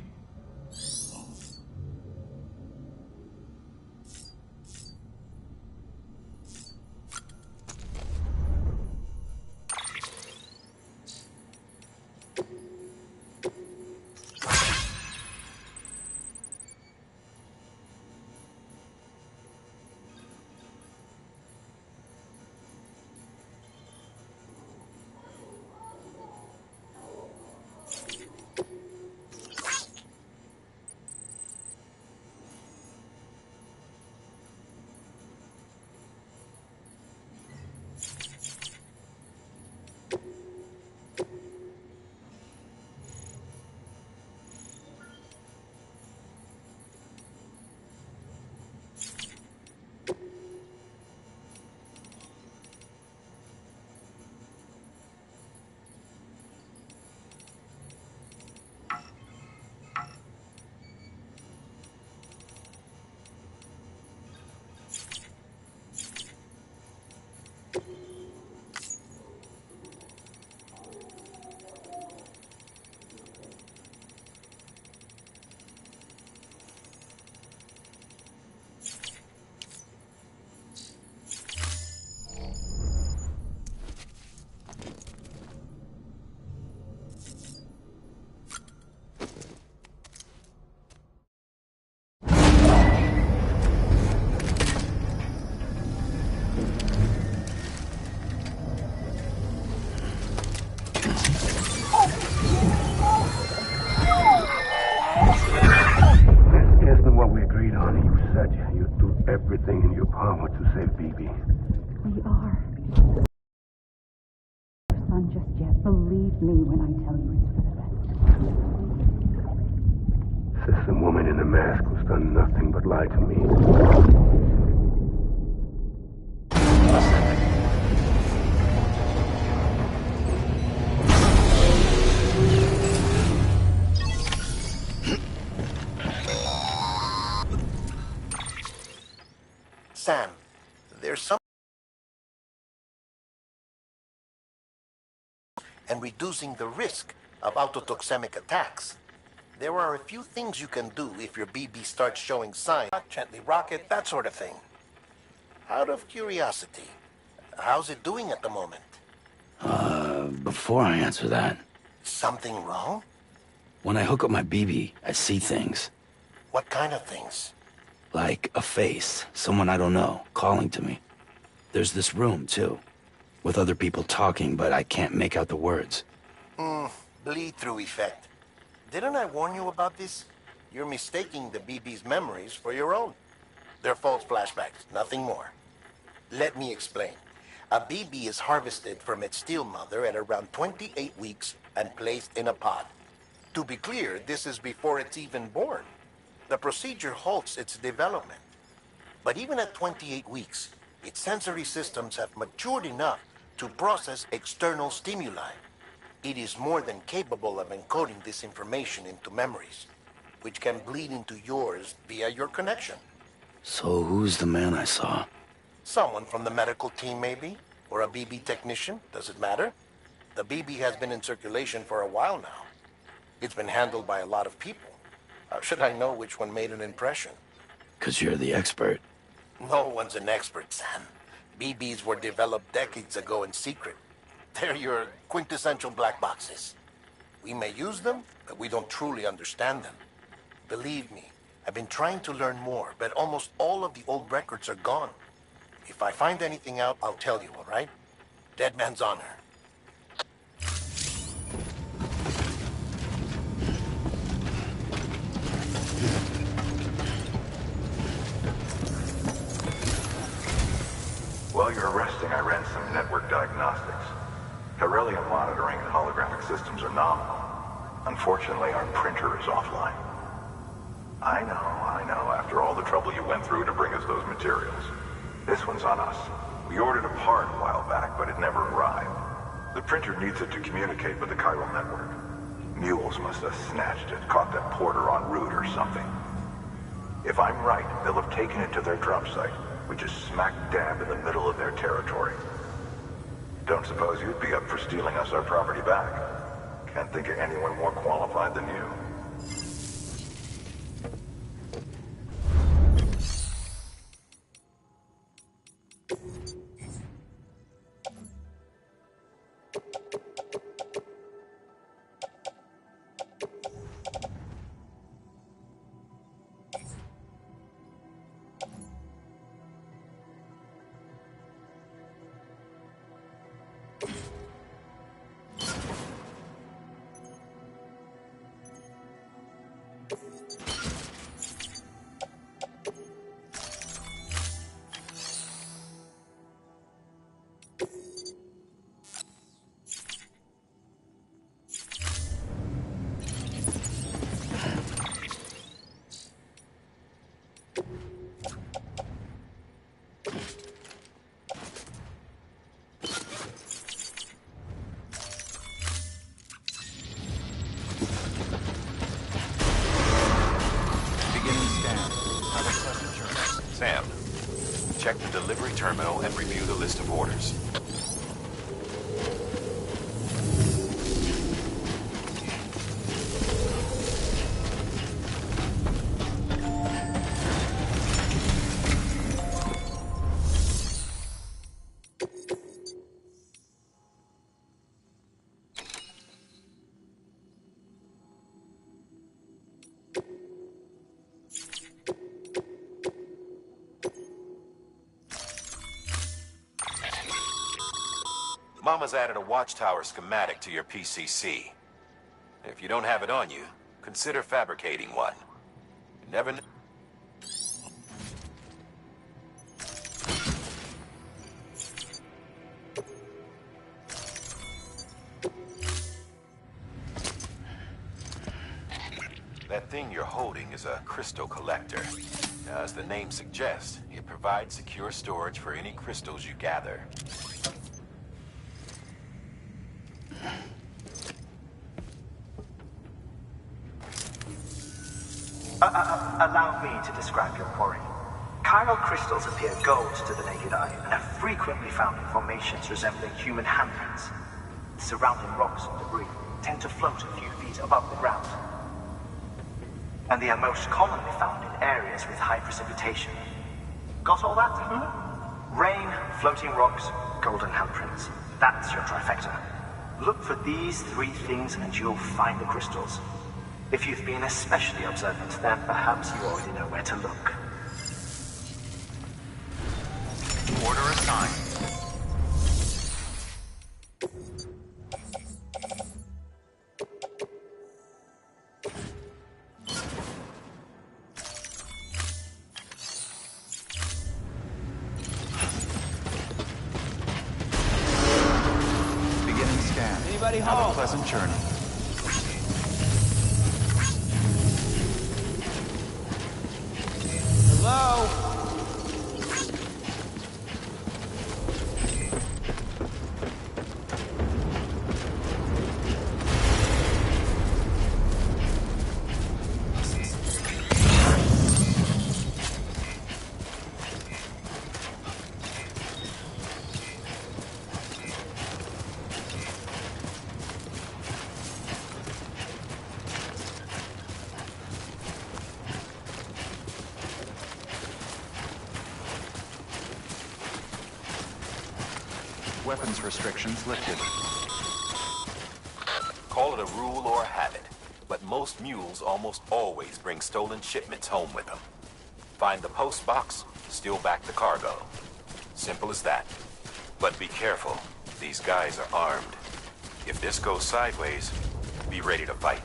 Everything in your power to save BB. We are. Son, just yet. Believe me when I tell you it's for the best. System woman in the mask who's done nothing but lie to me. Sam, there's some and reducing the risk of autotoxemic attacks. There are a few things you can do if your BB starts showing signs. Gently rock it, that sort of thing. Out of curiosity, how's it doing at the moment? Before I answer that... Something wrong? When I hook up my BB, I see things. What kind of things? Like a face, someone I don't know, calling to me. There's this room, too, with other people talking, but I can't make out the words. Bleed-through effect. Didn't I warn you about this? You're mistaking the BB's memories for your own. They're false flashbacks, nothing more. Let me explain. A BB is harvested from its steel mother at around 28 weeks and placed in a pod. To be clear, this is before it's even born. The procedure halts its development. But even at 28 weeks, its sensory systems have matured enough to process external stimuli. It is more than capable of encoding this information into memories, which can bleed into yours via your connection. So who's the man I saw? Someone from the medical team, maybe? Or a BB technician? Does it matter? The BB has been in circulation for a while now. It's been handled by a lot of people. How should I know which one made an impression? 'Cause you're the expert. No one's an expert, Sam. BBs were developed decades ago in secret. They're your quintessential black boxes. We may use them, but we don't truly understand them. Believe me, I've been trying to learn more, but almost all of the old records are gone. If I find anything out, I'll tell you, all right? Dead man's honor. While you're resting, I ran some network diagnostics. Beryllium monitoring and holographic systems are nominal. Unfortunately, our printer is offline. I know, after all the trouble you went through to bring us those materials. This one's on us. We ordered a part a while back, but it never arrived. The printer needs it to communicate with the chiral network. Mules must have snatched it, caught that porter en route or something. If I'm right, they'll have taken it to their drop site, which is smack dab in the middle of their territory. Don't suppose you'd be up for stealing us our property back? Can't think of anyone more qualified than you. Sam, check the delivery terminal and review the list of orders. Mama's added a watchtower schematic to your PCC. If you don't have it on you, consider fabricating one. You never know. That thing you're holding is a crystal collector. Now, as the name suggests, it provides secure storage for any crystals you gather. Allow me to describe your quarry. Chiral crystals appear gold to the naked eye and are frequently found in formations resembling human handprints. Surrounding rocks and debris tend to float a few feet above the ground. And they are most commonly found in areas with high precipitation. Got all that? Rain, floating rocks, golden handprints. That's your trifecta. Look for these three things and you'll find the crystals. If you've been especially observant, then perhaps you already know where to look. Order assigned. Beginning scan. Anybody Have home? a pleasant journey. Hello? Weapons restrictions lifted. Call it a rule or a habit. but most mules almost always bring stolen shipments home with them. Find the post box, steal back the cargo. Simple as that. But be careful. These guys are armed. If this goes sideways, be ready to fight.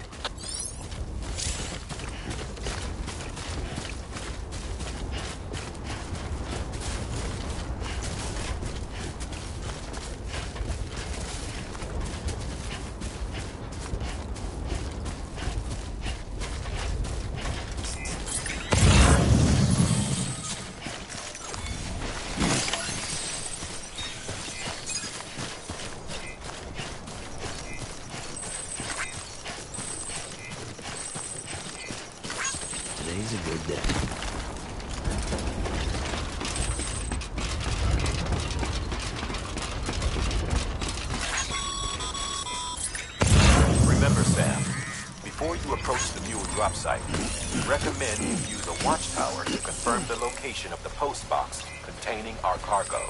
Today's a good day. Remember, Sam, before you approach the mule drop site, recommend you use a watchtower to confirm the location of the post box containing our cargo.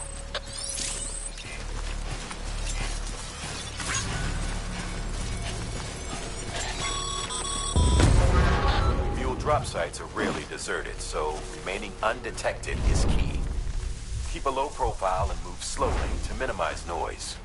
Drop sites are rarely deserted, so remaining undetected is key. Keep a low profile and move slowly to minimize noise.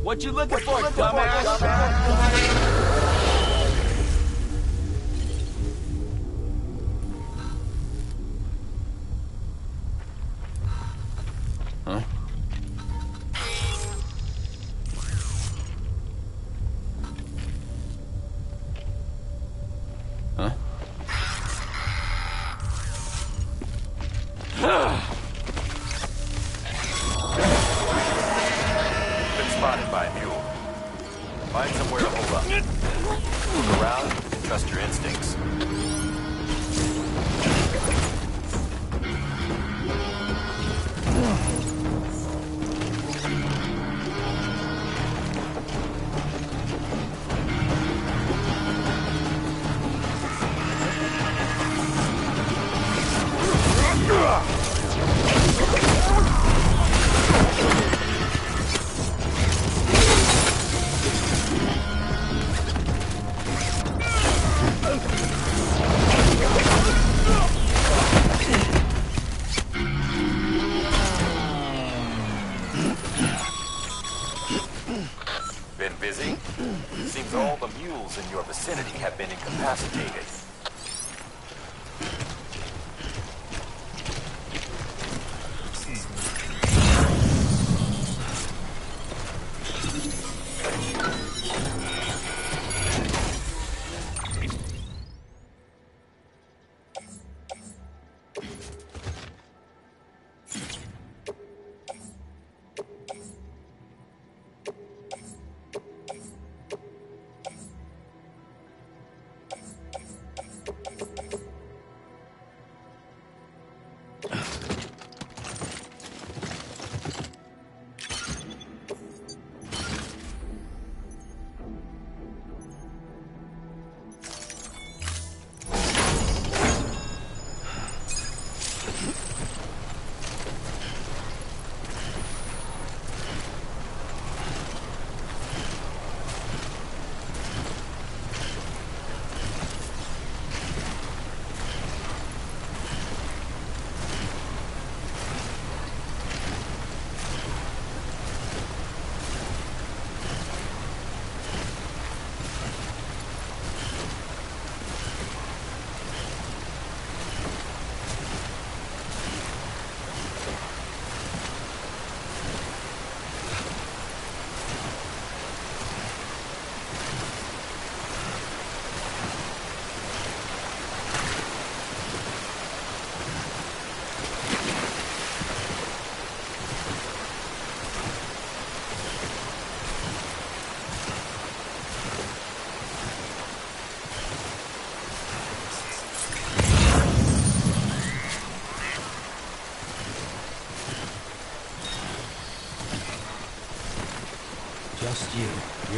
What you looking for, dumbass? Been spotted by a mule. Find somewhere to hold up.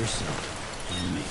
yourself and me.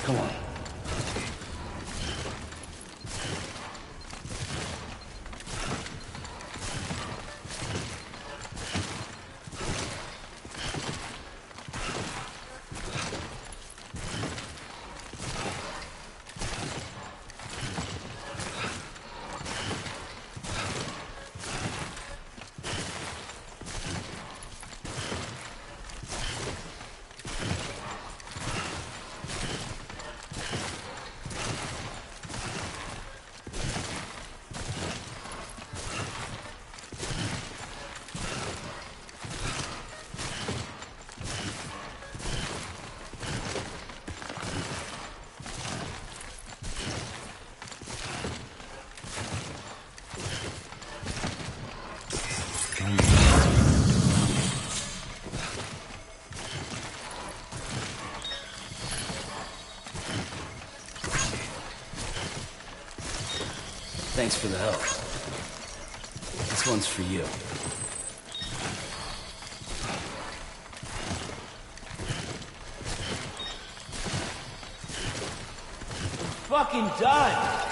Come on. Thanks for the help. This one's for you. Fucking done!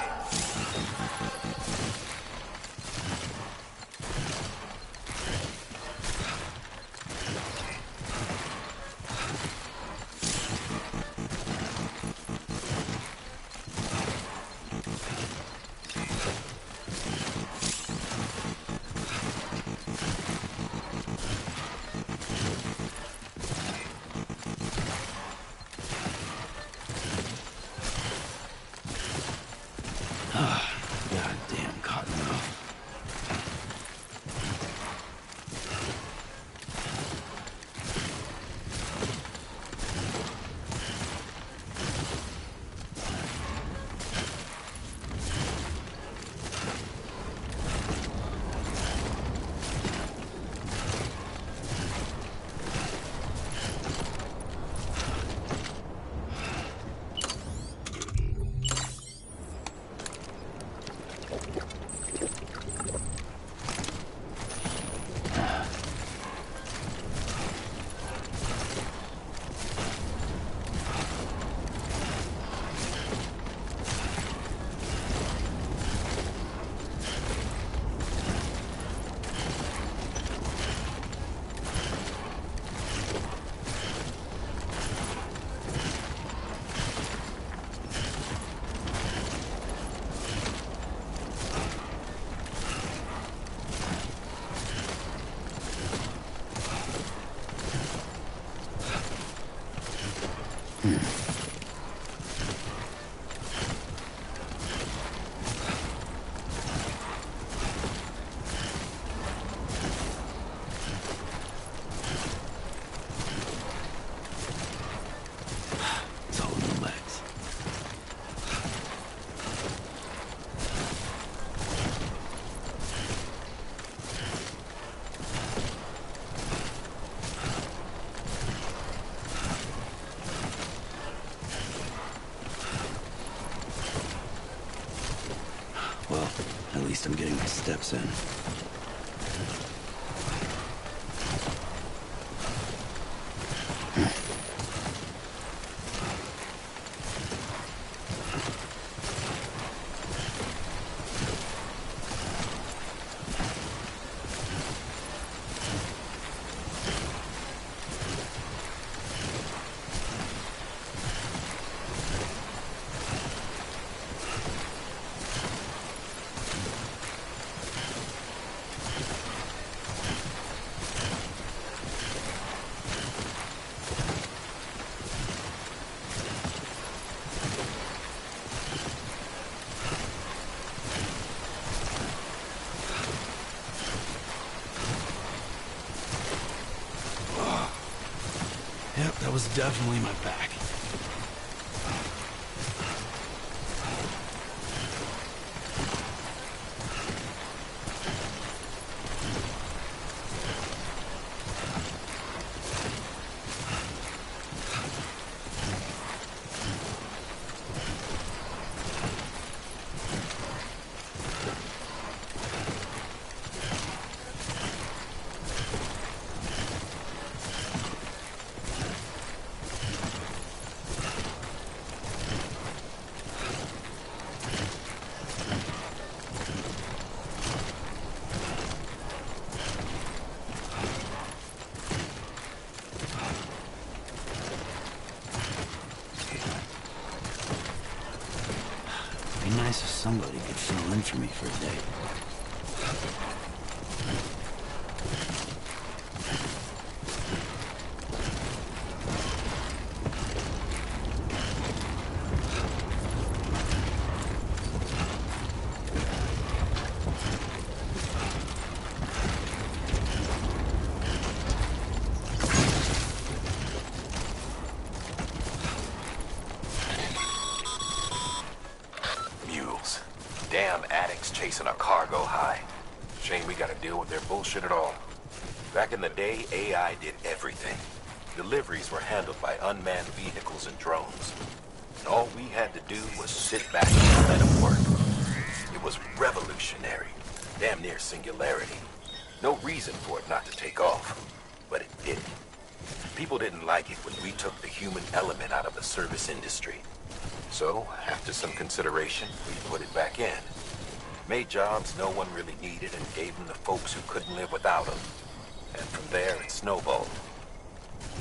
Goddamn cottonmouth. It's all in the legs. Well, at least I'm getting my steps in. was definitely my back. Be nice if somebody could fill in for me for a day. Damn addicts chasing a cargo high. Shame we gotta deal with their bullshit at all. Back in the day, AI did everything. Deliveries were handled by unmanned vehicles and drones. And all we had to do was sit back and let them work. It was revolutionary. Damn near singularity. No reason for it not to take off. But it did. People didn't like it when we took the human element out of the service industry. So, after some consideration, we put it back in. Made jobs no one really needed and gave them to folks who couldn't live without them. And from there, it snowballed.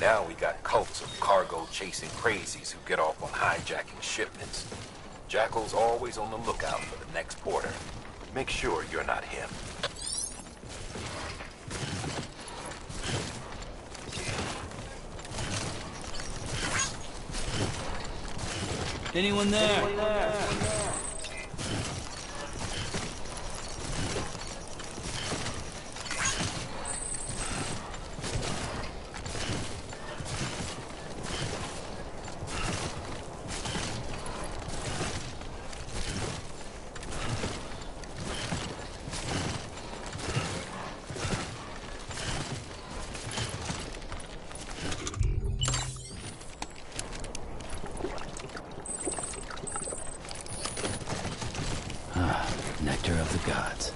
Now we got cults of cargo-chasing crazies who get off on hijacking shipments. Jackal's always on the lookout for the next porter. Make sure you're not him. Anyone there? Nectar of the gods.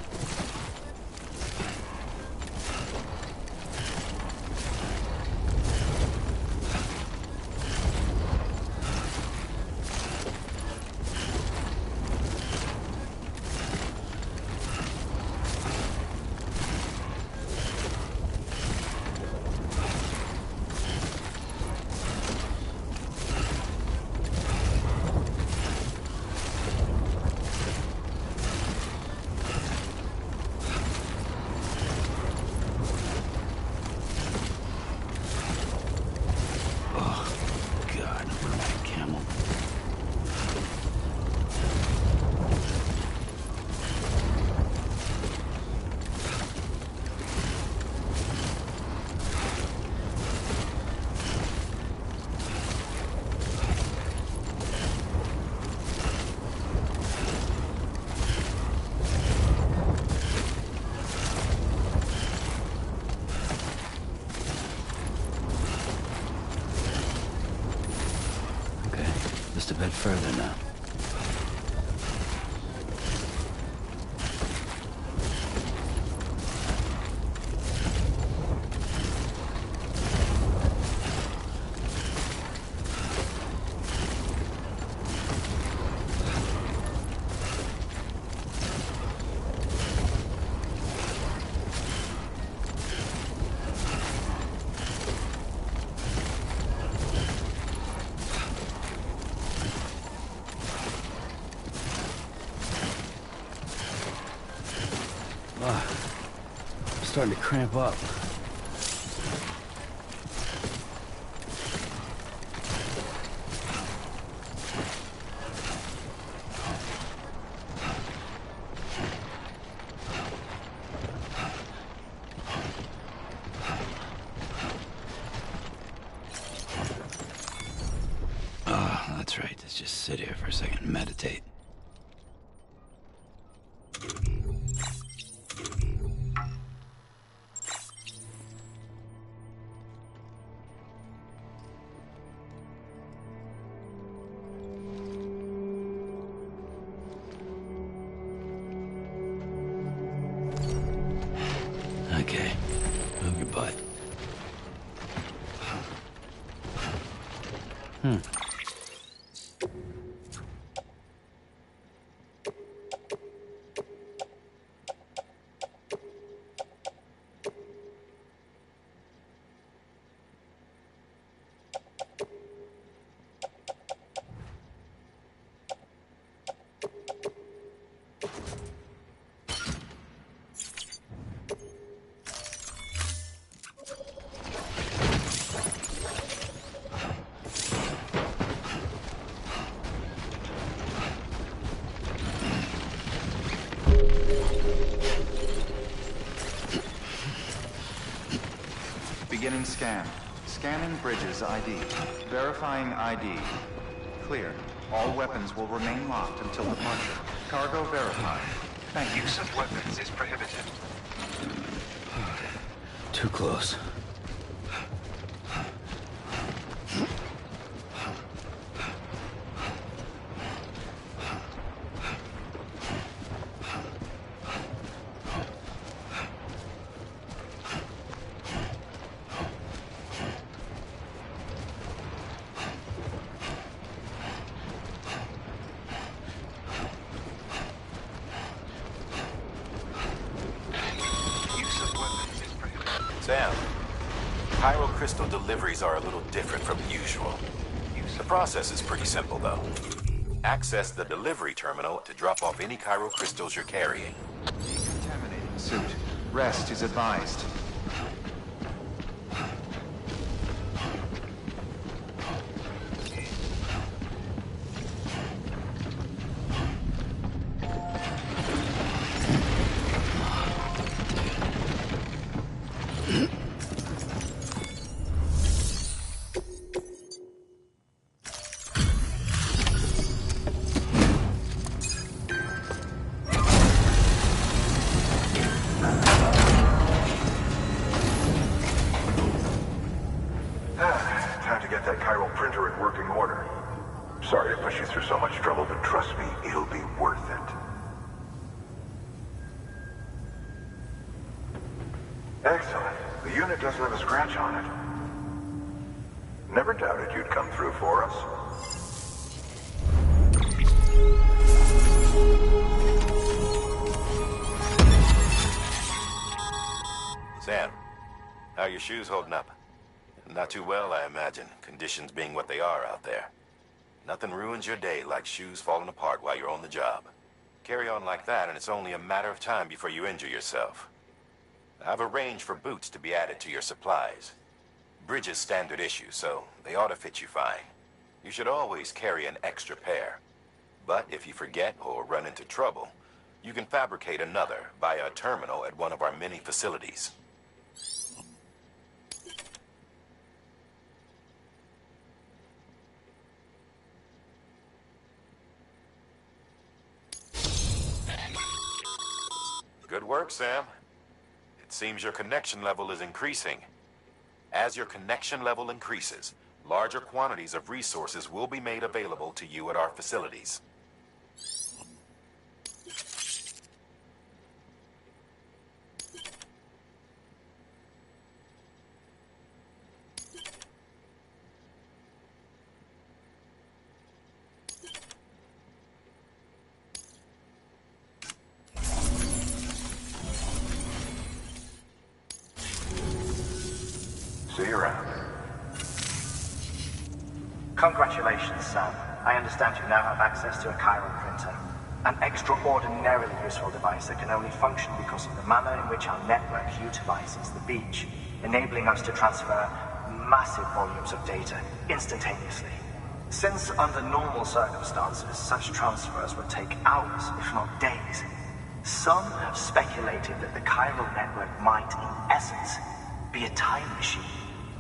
Just a bit further now. I'm starting to cramp up. That's right. Let's just sit here for a second and meditate. Okay, move your butt. Beginning scan. Scanning Bridges ID. Verifying ID. Clear. All weapons will remain locked until departure. Cargo verified. Thank you. Use of weapons is prohibited. Too close. Sam, Pyro Crystal deliveries are a little different from usual. The process is pretty simple, though. Access the delivery terminal to drop off any Pyro Crystals you're carrying. Contaminating suit. Rest is advised. Time to get that chiral printer in working order. Sorry to push you through so much trouble, but trust me, it'll be worth it. Excellent. The unit doesn't have a scratch on it. Never doubted you'd come through for us. Sam, how are your shoes holding up? Not too well, I imagine, conditions being what they are out there. Nothing ruins your day like shoes falling apart while you're on the job. Carry on like that, and it's only a matter of time before you injure yourself. I've arranged for boots to be added to your supplies. Bridges standard issue, so they ought to fit you fine. You should always carry an extra pair. But if you forget or run into trouble, you can fabricate another via a terminal at one of our many facilities. Good work, Sam. It seems your connection level is increasing. As your connection level increases, larger quantities of resources will be made available to you at our facilities. See you around. Congratulations, Sam. I understand you now have access to a chiral printer. An extraordinarily useful device that can only function because of the manner in which our network utilizes the beach, enabling us to transfer massive volumes of data instantaneously. Since under normal circumstances, such transfers would take hours, if not days, some have speculated that the chiral network might, in essence, be a time machine.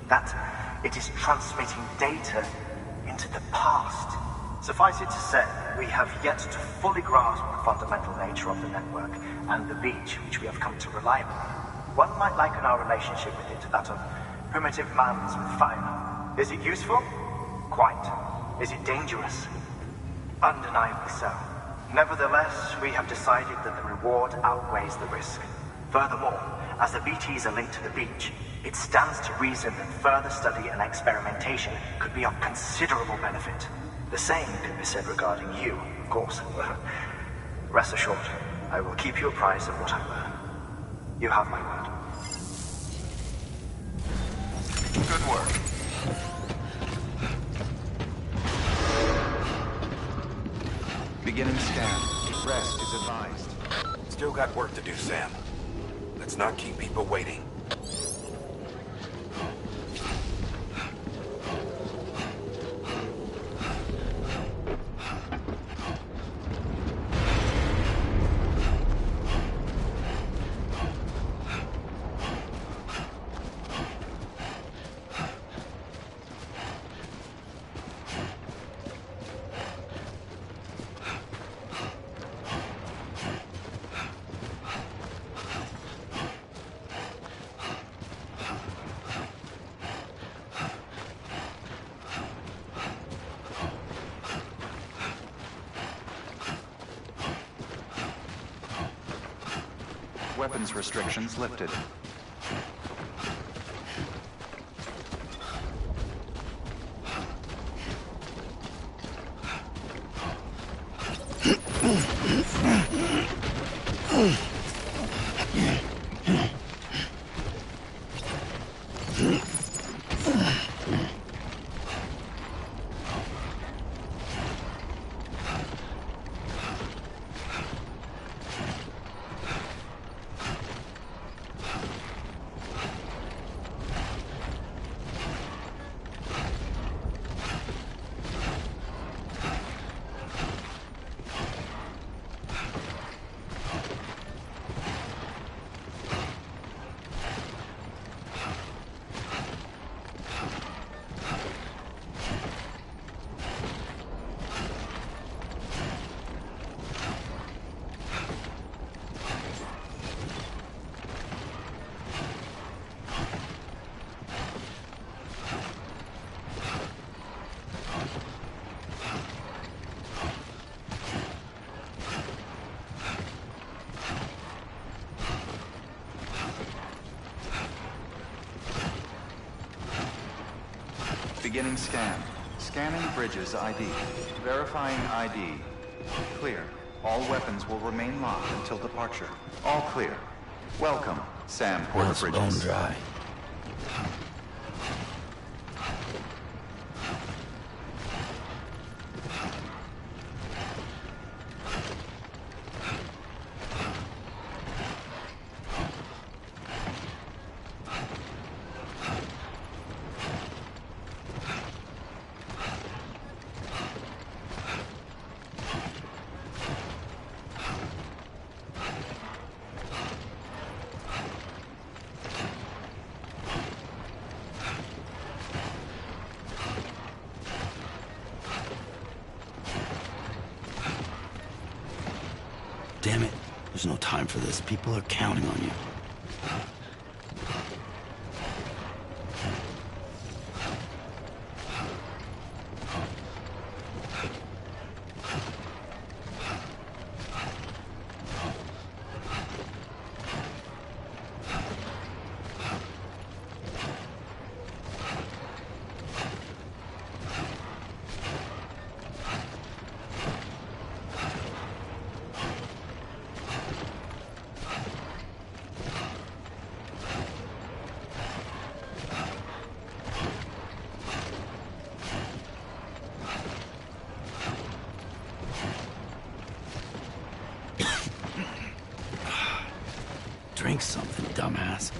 That it is transmitting data into the past. Suffice it to say, we have yet to fully grasp the fundamental nature of the network and the beach which we have come to rely upon. One might liken our relationship with it to that of primitive mans with fire. Is it useful? Quite. Is it dangerous? Undeniably so. Nevertheless, we have decided that the reward outweighs the risk. Furthermore, as the BTs are linked to the beach, it stands to reason that further study and experimentation could be of considerable benefit. The same can be said regarding you, of course. Rest assured, I will keep you apprised of what I learn. You have my word. Good work. Beginning scan. Rest is advised. Still got work to do, Sam. Let's not keep people waiting. Weapons restrictions lifted. Beginning scan. Scanning bridges ID. Verifying ID. Clear. All weapons will remain locked until departure. All clear. Welcome, Sam Porter Let's Bridges. bone dry. Damn it. There's no time for this. People are counting on you. Drink something, dumbass.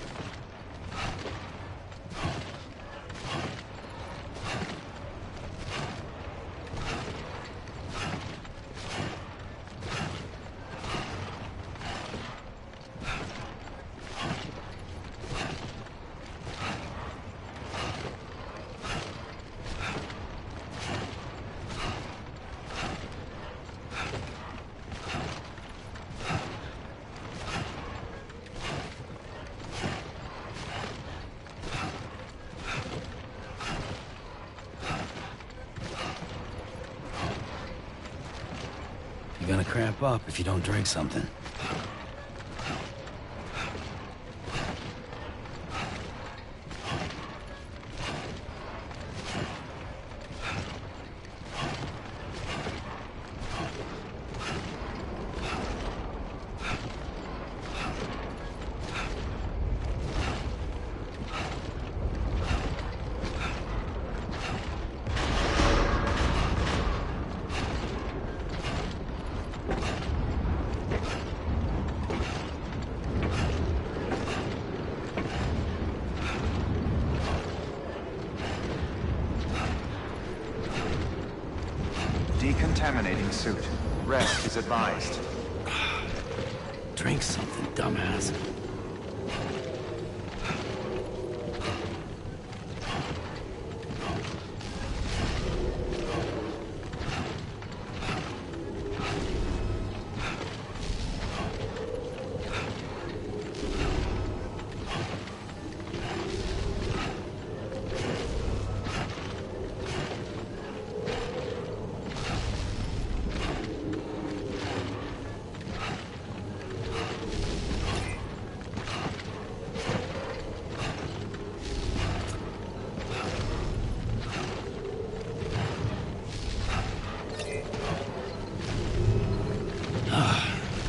You're gonna cramp up if you don't drink something. Decontaminating suit. Rest is advised. Drink something, dumbass.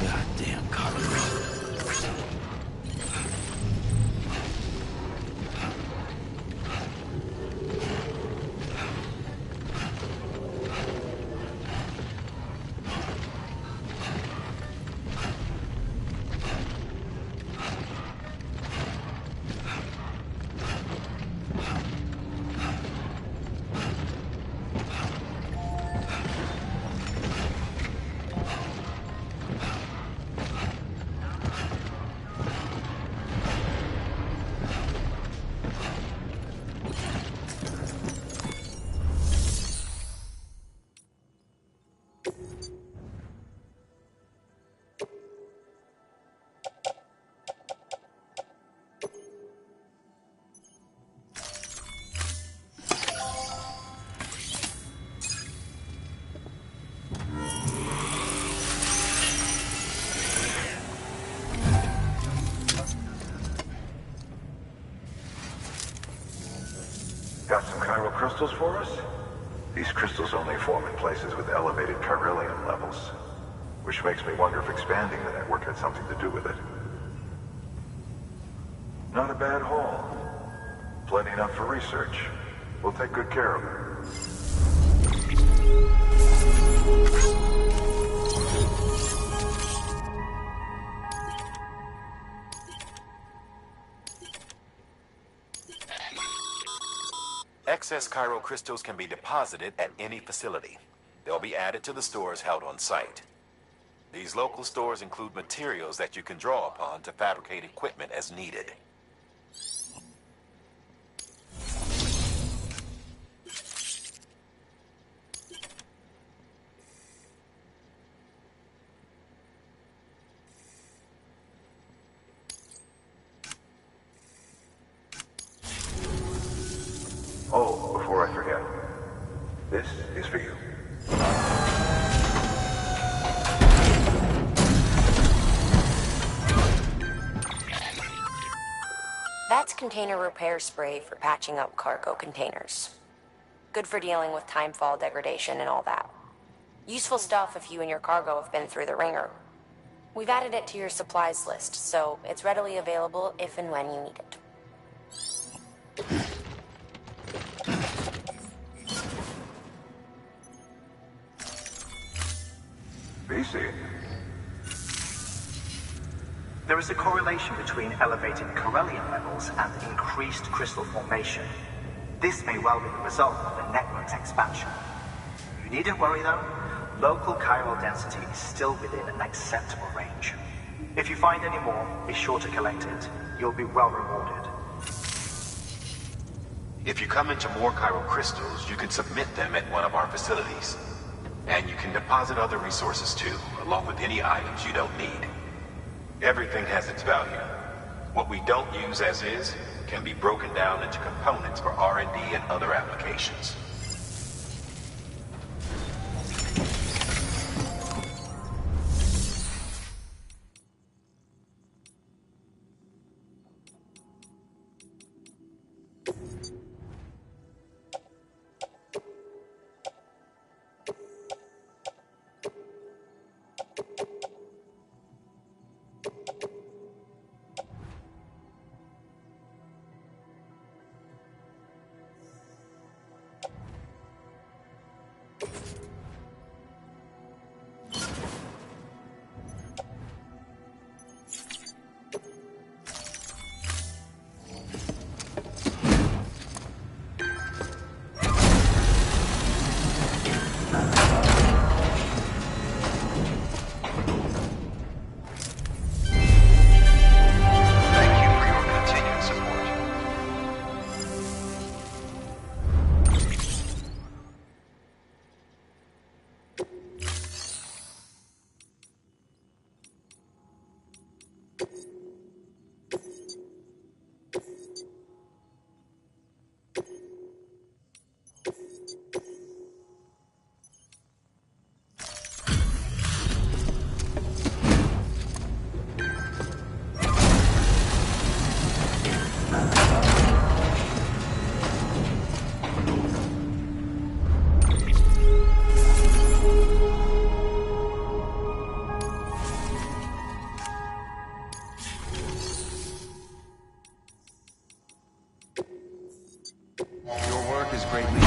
Goddamn cargo. Got some chiral crystals for us? These crystals only form in places with elevated chiralium levels, which makes me wonder if expanding the network had something to do with it. Not a bad haul. Plenty enough for research. We'll take good care of it. Excess chiral crystals can be deposited at any facility. They'll be added to the stores held on site. These local stores include materials that you can draw upon to fabricate equipment as needed. Oh, before I forget, this is for you. That's container repair spray for patching up cargo containers. Good for dealing with timefall degradation and all that. Useful stuff if you and your cargo have been through the ringer. We've added it to your supplies list, so it's readily available if and when you need it. BC. There is a correlation between elevated chiralium levels and increased crystal formation. This may well be the result of the network's expansion. You needn't worry though. Local chiral density is still within an acceptable range. If you find any more, be sure to collect it. You'll be well rewarded. If you come into more chiral crystals, you can submit them at one of our facilities. And you can deposit other resources too, along with any items you don't need. Everything has its value. What we don't use as is can be broken down into components for R&D and other applications. Your work is greatly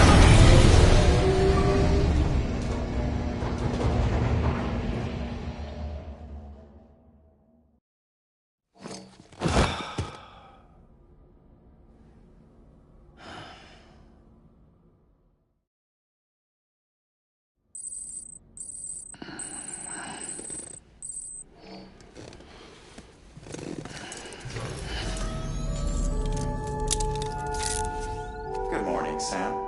Good morning, Sam.